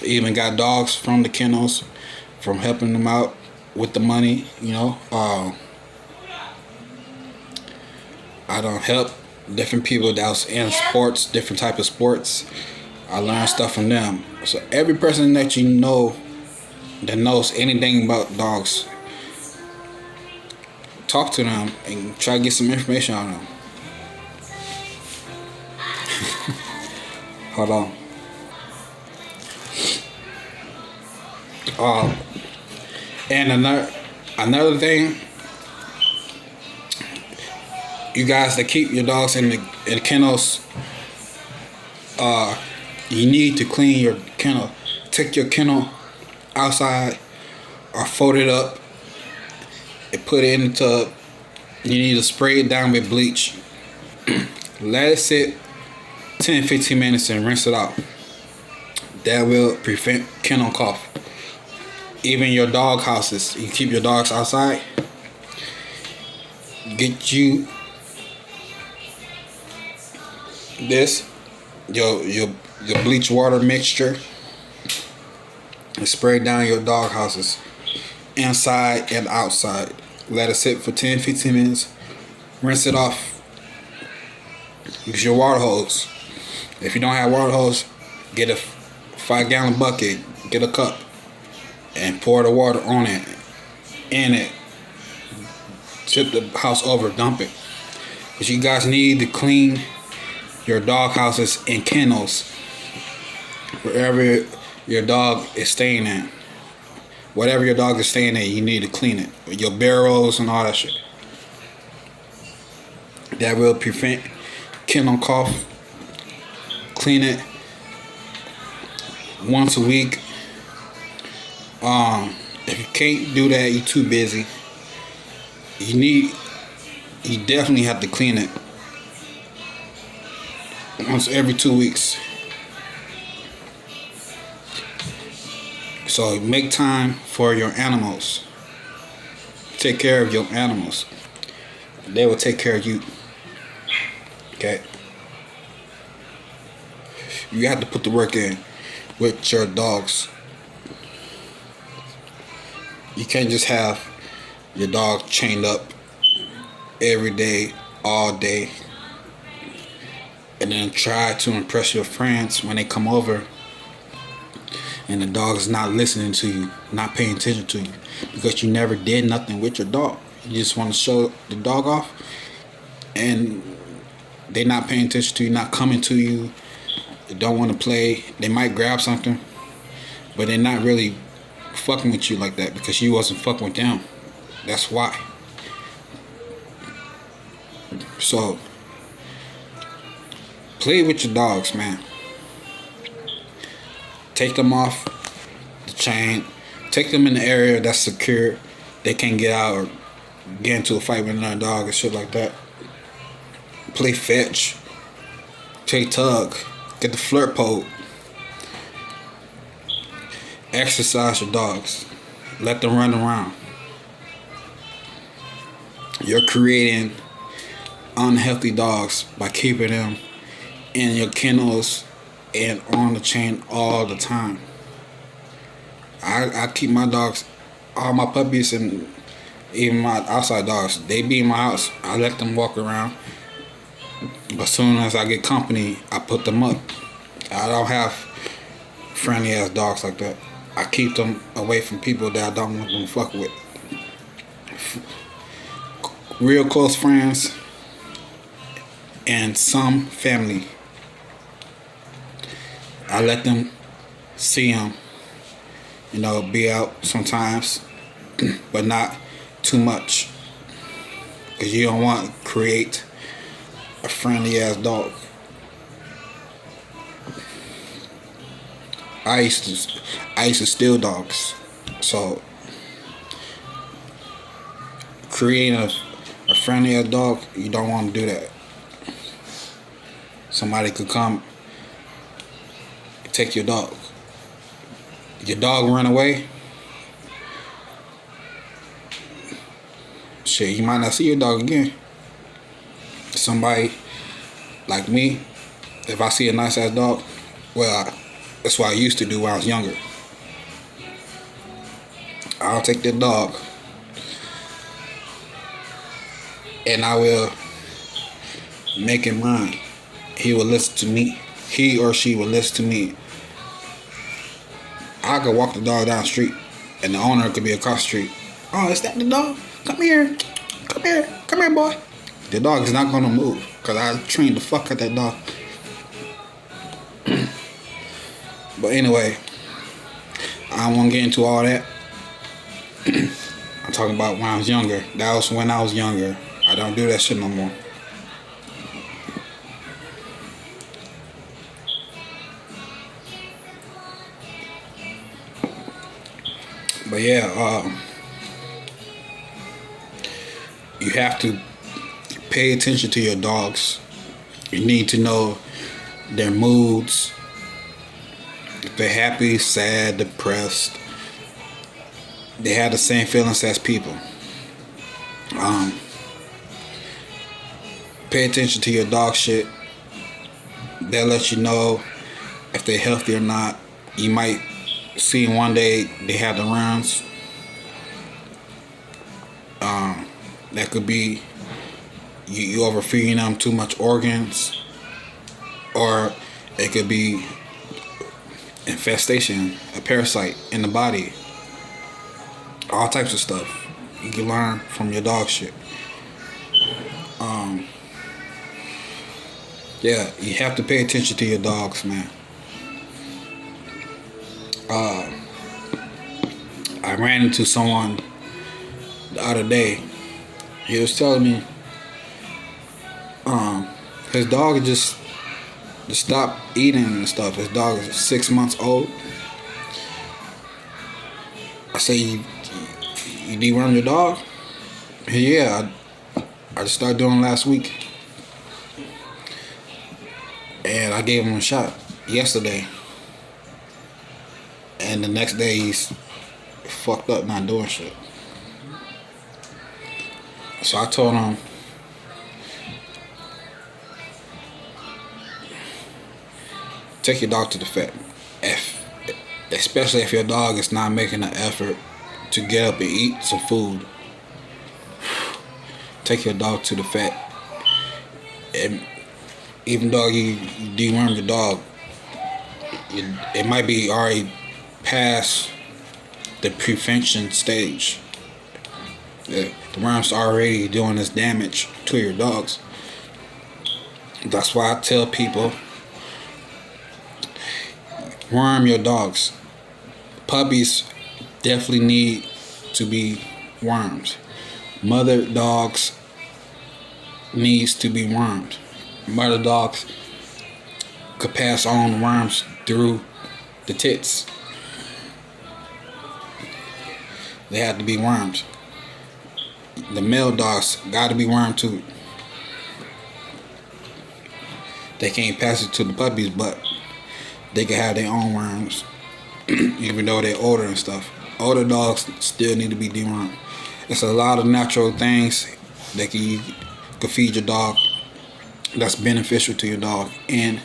even got dogs from the kennels, from helping them out with the money, you know. I don't help different people that was in sports, different type of sports. I learned stuff from them. So every person that you know that knows anything about dogs, talk to them and try to get some information on them. Hold on. And another thing, you guys that keep your dogs in the kennels, you need to clean your kennel. Take your kennel outside or fold it up and put it in the tub. You need to spray it down with bleach. Let it sit 10-15 minutes and rinse it out. That will prevent kennel cough. Even your dog houses, you keep your dogs outside. Get you this, your bleach water mixture, and spray down your dog houses, inside and outside. Let it sit for 10-15 minutes. Rinse it off. Use your water hose. If you don't have water hose, get a 5-gallon bucket, get a cup, and pour the water on it, in it. Tip the house over, dump it. But you guys need to clean your dog houses and kennels, wherever your dog is staying in. Whatever your dog is staying in, you need to clean it. Your barrels and all that shit. That will prevent kennel cough. Clean it once a week. If you can't do that, you're too busy. You definitely have to clean it once every 2 weeks. So make time for your animals. Take care of your animals. They will take care of you. Okay? You have to put the work in with your dogs. You can't just have your dog chained up every day, all day, and then try to impress your friends when they come over and the dog is not listening to you, not paying attention to you, because you never did nothing with your dog. You just want to show the dog off, and they're not paying attention to you, not coming to you. They don't want to play. They might grab something, but they're not really fucking with you like that because you wasn't fucking with them. That's why. So play with your dogs, man. Take them off the chain. Take them in the area that's secure. They can't get out or get into a fight with another dog and shit like that. Play fetch. Play tug. Get the flirt pole. Exercise your dogs. Let them run around. You're creating unhealthy dogs by keeping them in your kennels and on the chain all the time. I keep my dogs, all my puppies and even my outside dogs, they be in my house. I let them walk around. But as soon as I get company, I put them up. I don't have friendly ass dogs like that. I keep them away from people that I don't want them to fuck with. Real close friends and some family. I let them see them, be out sometimes, but not too much. Because you don't want to create a friendly ass dog. I used to steal dogs. So creating a friendly ass dog, you don't want to do that. Somebody could come take your dog. Your dog run away. Shit, you might not see your dog again. Somebody like me, if I see a nice ass dog, that's what I used to do when I was younger. I'll take that dog and I will make him mine. He will listen to me. He or she will listen to me. I could walk the dog down the street and the owner could be across the street. Oh, is that the dog? Come here. Come here. Come here, boy. The dog is not going to move because I trained the fuck out that dog. But anyway, I don't want to get into all that. I'm talking about when I was younger. That was when I was younger. I don't do that shit no more. But yeah, you have to pay attention to your dogs. You need to know their moods. If they're happy, sad, depressed, they have the same feelings as people. Pay attention to your dog shit. That lets you know if they're healthy or not. You might see one day they have the rounds. That could be you overfeeding them too much organs, or it could be infestation, a parasite in the body. All types of stuff you can learn from your dog shit. Yeah, you have to pay attention to your dogs, man. I ran into someone the other day. He was telling me his dog just stopped eating and stuff. His dog is 6 months old. I say, you deworm your dog? Yeah, I just started doing it last week. And I gave him a shot yesterday. And the next day he's fucked up not doing shit. So I told him, take your dog to the vet. Especially if your dog is not making an effort to get up and eat some food. Take your dog to the vet. And even though you deworm your dog, it might be already past the prevention stage. The worm's already doing this damage to your dogs. That's why I tell people, worm your dogs. Puppies definitely need to be wormed. Mother dogs needs to be wormed. Mother dogs could pass on worms through the tits. They have to be wormed. The male dogs got to be wormed too. They can't pass it to the puppies, but they can have their own worms, even though they're older and stuff. Older dogs still need to be dewormed. It's a lot of natural things that you can feed your dog that's beneficial to your dog and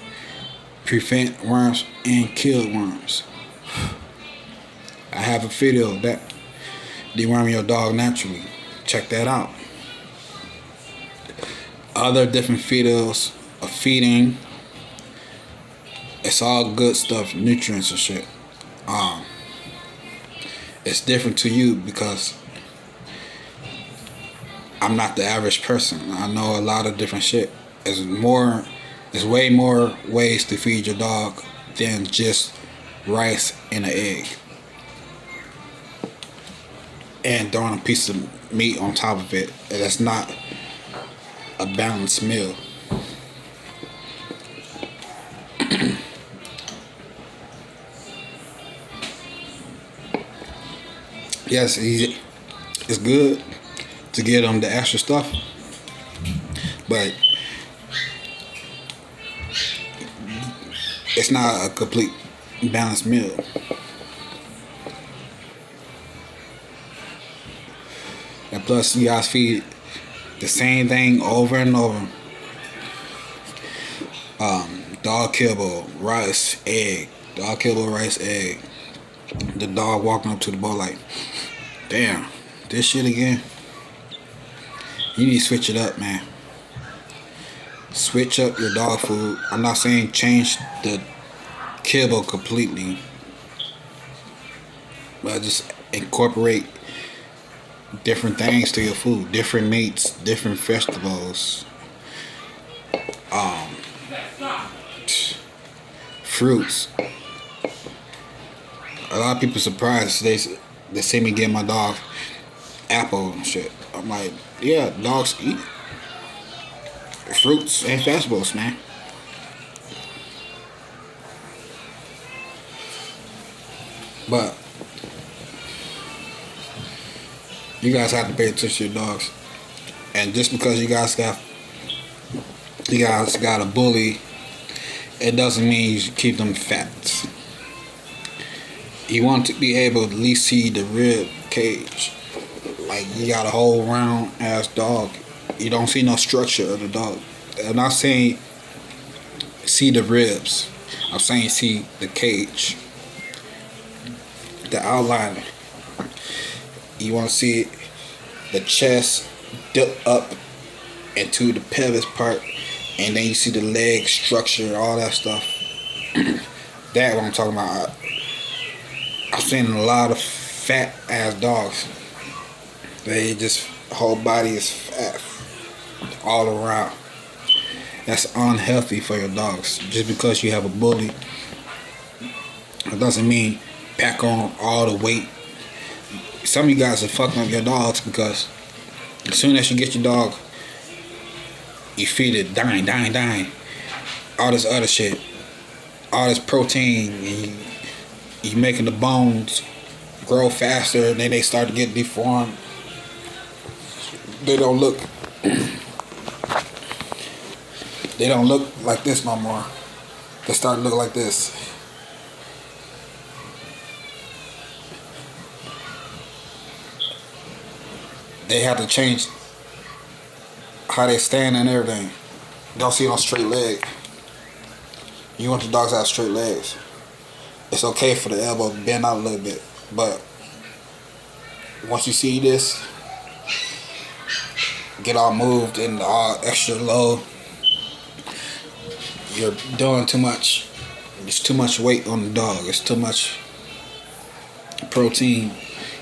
prevent worms and kill worms. I have a video that deworm your dog naturally. Check that out. Other different videos of feeding. It's all good stuff, nutrients and shit. It's different to you because I'm not the average person. I know a lot of different shit. There's way more ways to feed your dog than just rice and an egg. And throwing a piece of meat on top of it. That's not a balanced meal. Yes, it's good to get them the extra stuff, but it's not a complete balanced meal. And plus, you guys feed the same thing over and over. Dog kibble, rice, egg. Dog kibble, rice, egg. The dog walking up to the bowl like, damn, this shit again? You need to switch it up, man. Switch up your dog food. I'm not saying change the kibble completely, but just incorporate different things to your food. Different meats, different vegetables, fruits. A lot of people surprised they see me get my dog apple and shit. I'm like, yeah, dogs eat fruits and vegetables, man. But you guys have to pay attention to your dogs. And just because you guys got a bully it doesn't mean you should keep them fat. You want to be able to at least see the rib cage. Like you got a whole round ass dog. You don't see no structure of the dog. I'm not saying see the ribs. I'm saying see the cage. The outline. You want to see the chest dip up into the pelvis part, and then you see the leg structure, all that stuff. That's what I'm talking about. I've seen a lot of fat ass dogs. They just whole body is fat all around. That's unhealthy for your dogs. Just because you have a bully, it doesn't mean pack on all the weight. Some of you guys are fucking up your dogs because as soon as you get your dog, you feed it dying, all this other shit, all this protein, and you making the bones grow faster, and then they start to get deformed. They don't look like this no more. They start to look like this. They have to change how they stand and everything. Don't see no straight leg. You want your dogs to have straight legs. It's okay for the elbow to bend out a little bit, but once you see this, get all moved and all extra low, you're doing too much. It's too much weight on the dog. It's too much protein.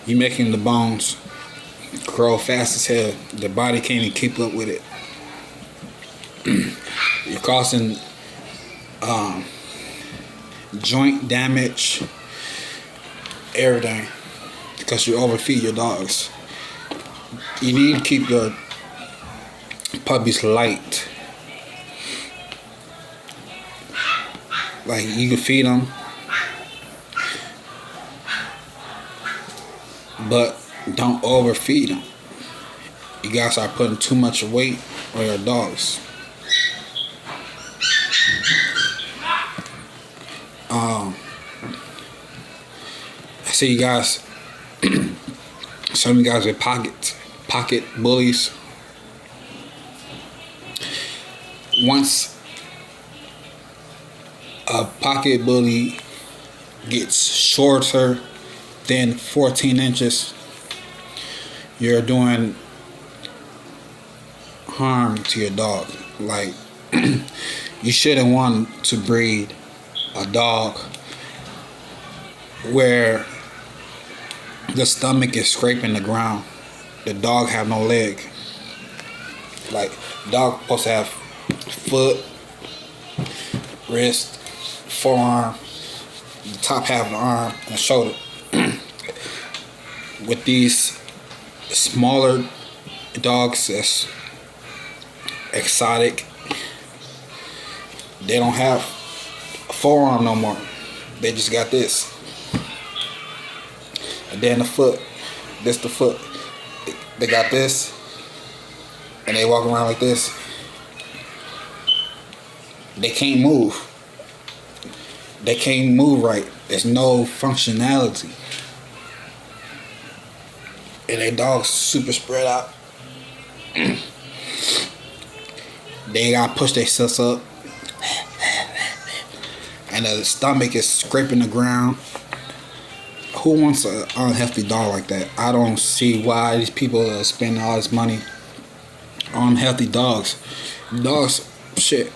You're making the bones grow fast as hell. The body can't even keep up with it. You're causing joint damage, everything, because you overfeed your dogs. You need to keep your puppies light. Like you can feed them, but don't overfeed them. You guys are putting too much weight on your dogs. I see you guys. Some of you guys with pocket bullies. Once a pocket bully gets shorter than 14 inches, you're doing harm to your dog. Like, you shouldn't want to breed a dog where the stomach is scraping the ground. The dog have no leg. Like, dog supposed to have foot, wrist, forearm, the top half of the arm, and shoulder. With these smaller dogs that's exotic, they don't have a forearm no more. They just got this. And then the foot. This the foot. They got this. And they walk around like this. They can't move. They can't move right. There's no functionality. And their dogs super spread out. They gotta push themselves up. And the stomach is scraping the ground. Who wants an unhealthy dog like that? I don't see why these people are spending all this money on healthy dogs. Dogs, shit,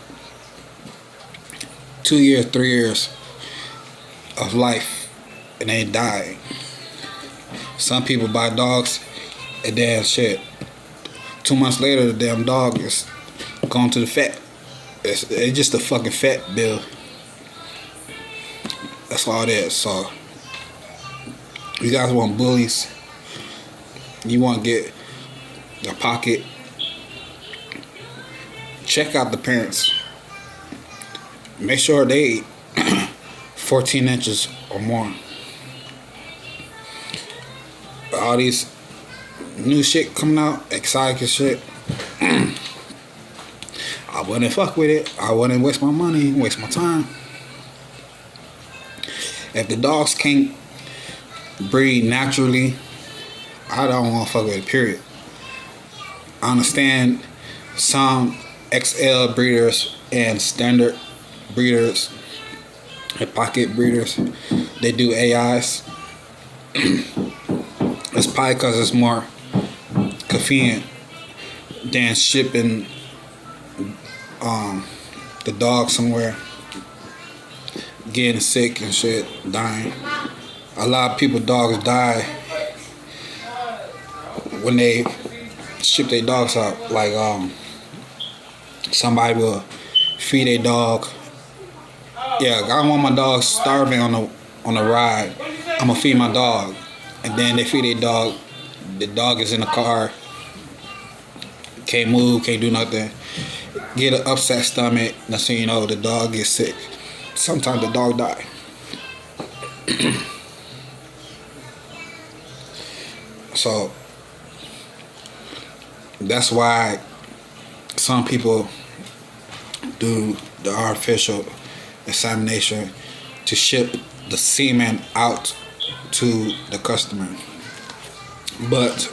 2 years, 3 years of life, and they die. Some people buy dogs, and then shit, 2 months later, the damn dog is gone to the vet. It's just a fucking vet bill. That's all it is. So, you guys want bullies, you want to get a pocket, check out the parents. Make sure they 14 inches or more. All these new shit coming out, exotic and shit. A wouldn't fuck with it. I wouldn't waste my money, waste my time. If the dogs can't breed naturally, I don't want to fuck with it, period. I understand some XL breeders and standard breeders and pocket breeders, they do AIs. It's probably because it's more convenient than shipping the dog somewhere, getting sick and shit, dying. A lot of people dogs die when they ship their dogs out. Like somebody will feed a dog. Yeah, I don't want my dog starving on the ride. I'ma feed my dog, and then they feed a dog. The dog is in the car, can't move, can't do nothing. Get an upset stomach. That's when you know the dog gets sick. Sometimes the dog die. So that's why some people do the artificial insemination to ship the semen out to the customer. But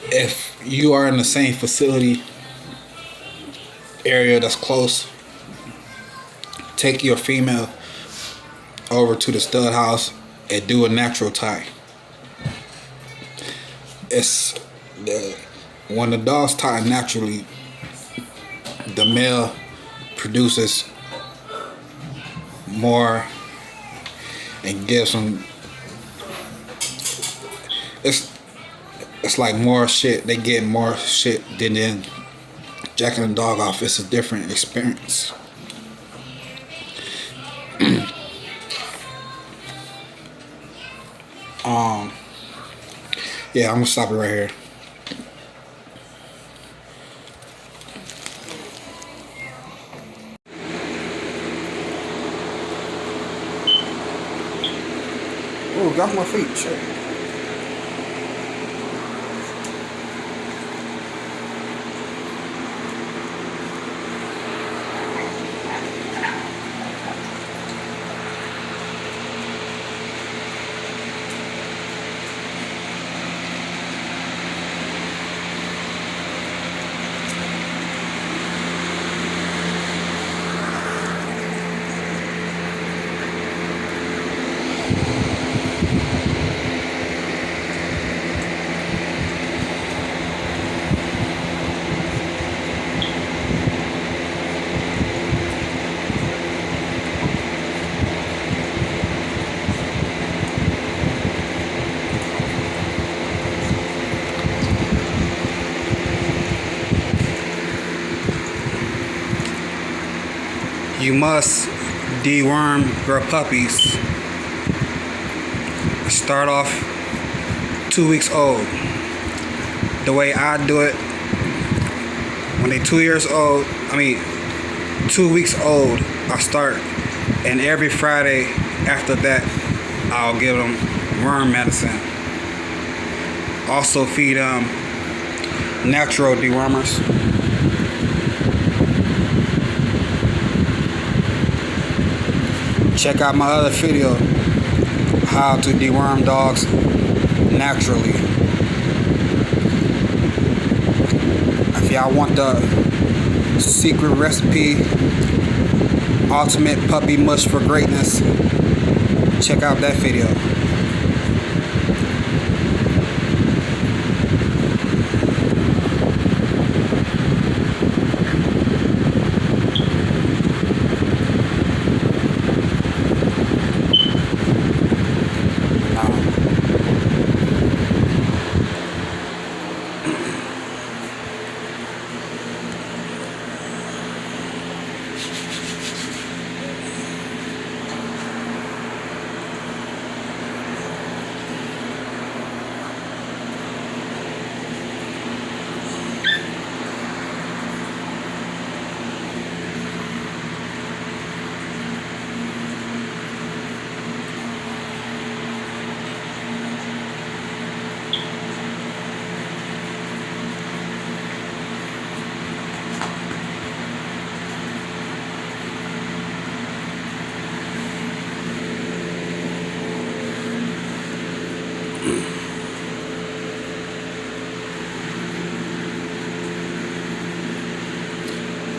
if you are in the same facility area that's close, take your female over to the stud house and do a natural tie. When the dogs tie naturally, the male produces more and gives them. It's like more shit. They get more shit than jacking the dog off. It's a different experience. Yeah, I'm gonna stop it right here. Oh, got my feet. Shit. You must deworm your puppies. Start off 2 weeks old. The way I do it, when they're 2 years old, 2 weeks old, I start, and every Friday after that, I'll give them worm medicine. Also feed them natural dewormers. Check out my other video, how to deworm dogs naturally. If y'all want the secret recipe, ultimate puppy mush for greatness, check out that video.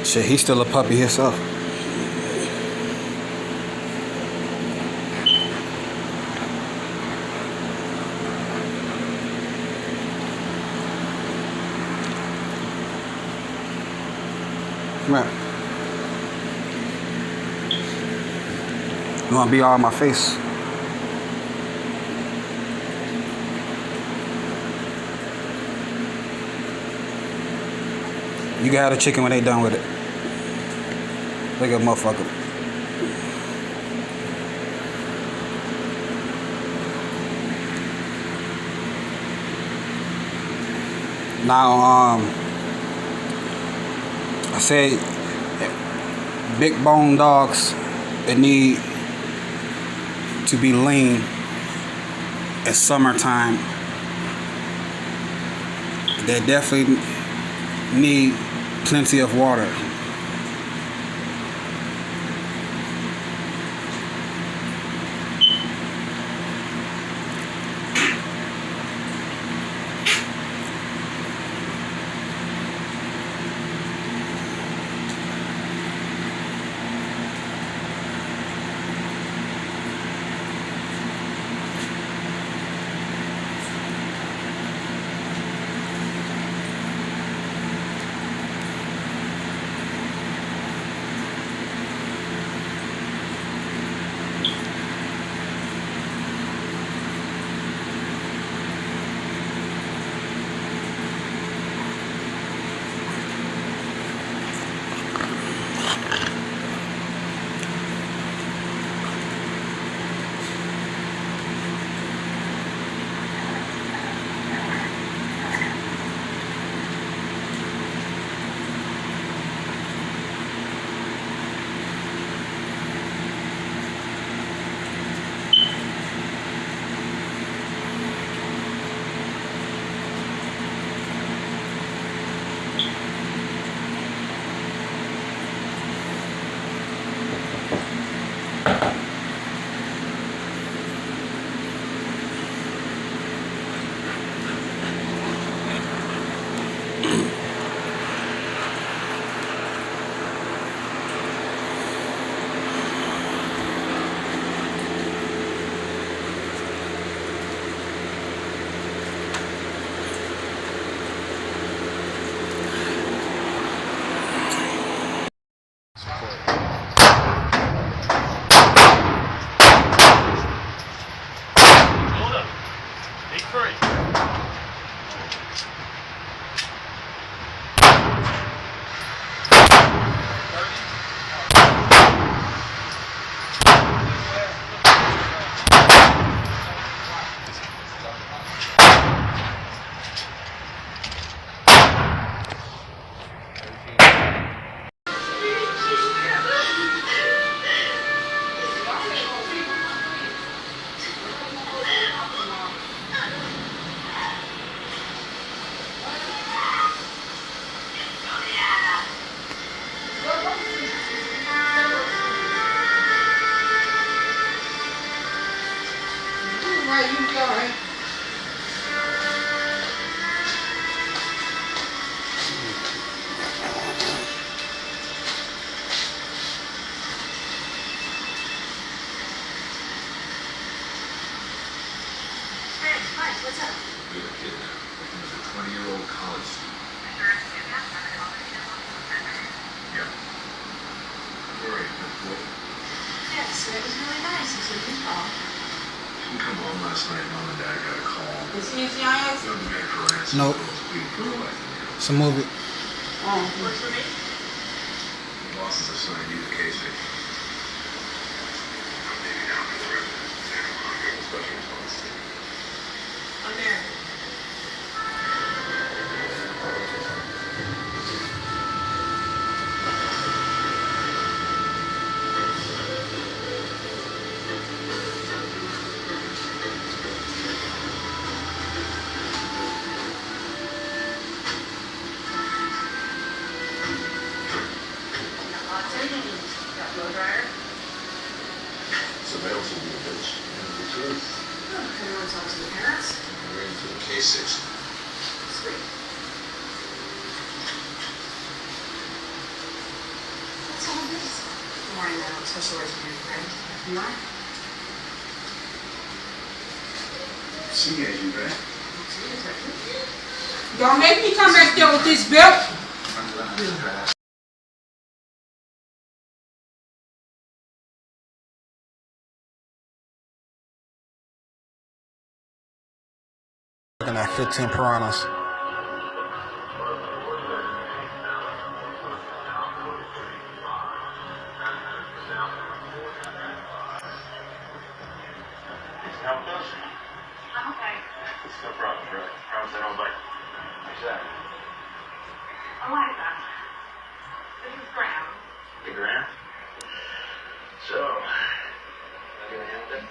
Shit, he's still a puppy himself. Come here. You wanna be all in my face? You can have the chicken when they done with it. Look at motherfucker. Now, I say big bone dogs that need to be lean. It's summertime. They definitely need plenty of water. What's up? We have a kid now. He's a 20-year-old college student. Yeah. Great. That's cool. Yes, it was really nice until you called. Didn't come home last night. Mom and Dad got a call. Is he Giants? Young man for ransom. Nope. It's a movie. Works for me? The bosses assigned you to Casey. Maybe down for the rest. Special response team. I'm there. Got blow dryer? Surveillance will be a bitch. And the truth. Oh, everyone talks to the parents. We're in for the K6. Sweet. especially away from your friend. You are? See you, Agent Grant. See, detective. Don't make me come back there with this belt. Looking at 15 piranhas. I'm okay. It's no problem, really. Promise I don't bite. What's that? Eliza. This is Graham. Hey, Graham. So, am I gonna handle it?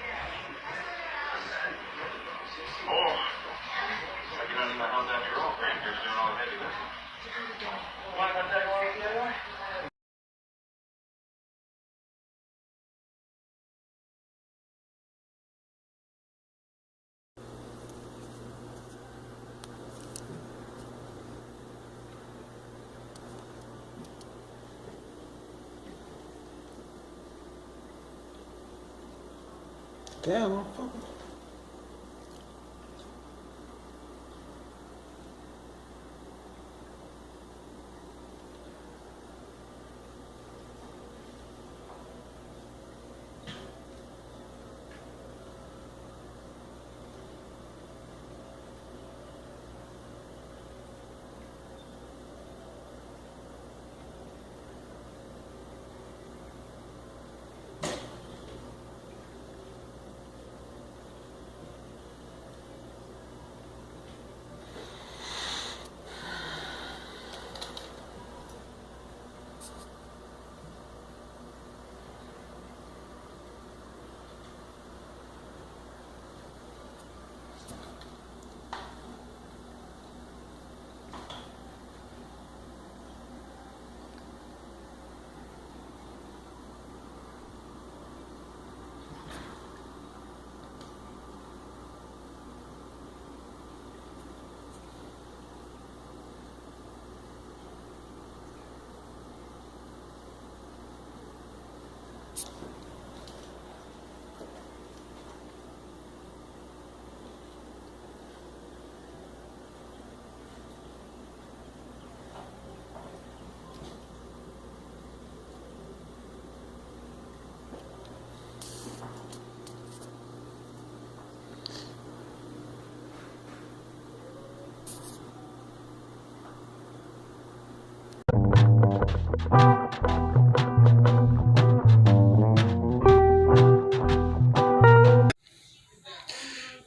Oh, like you don't need my help after all, Graham. You're doing all the heavy lifting. Want to tag along with the other way? Damn, motherfucker.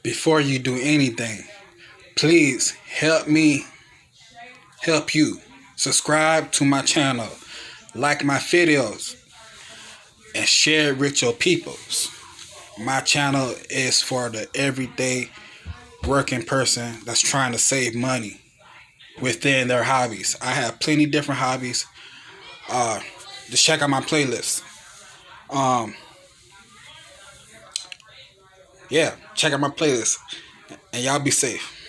Before you do anything, please help me help you. Subscribe to my channel, like my videos, and share it with your peoples. My channel is for the everyday working person that's trying to save money within their hobbies. I have plenty different hobbies. Just check out my playlist. Yeah, check out my playlist. And y'all be safe.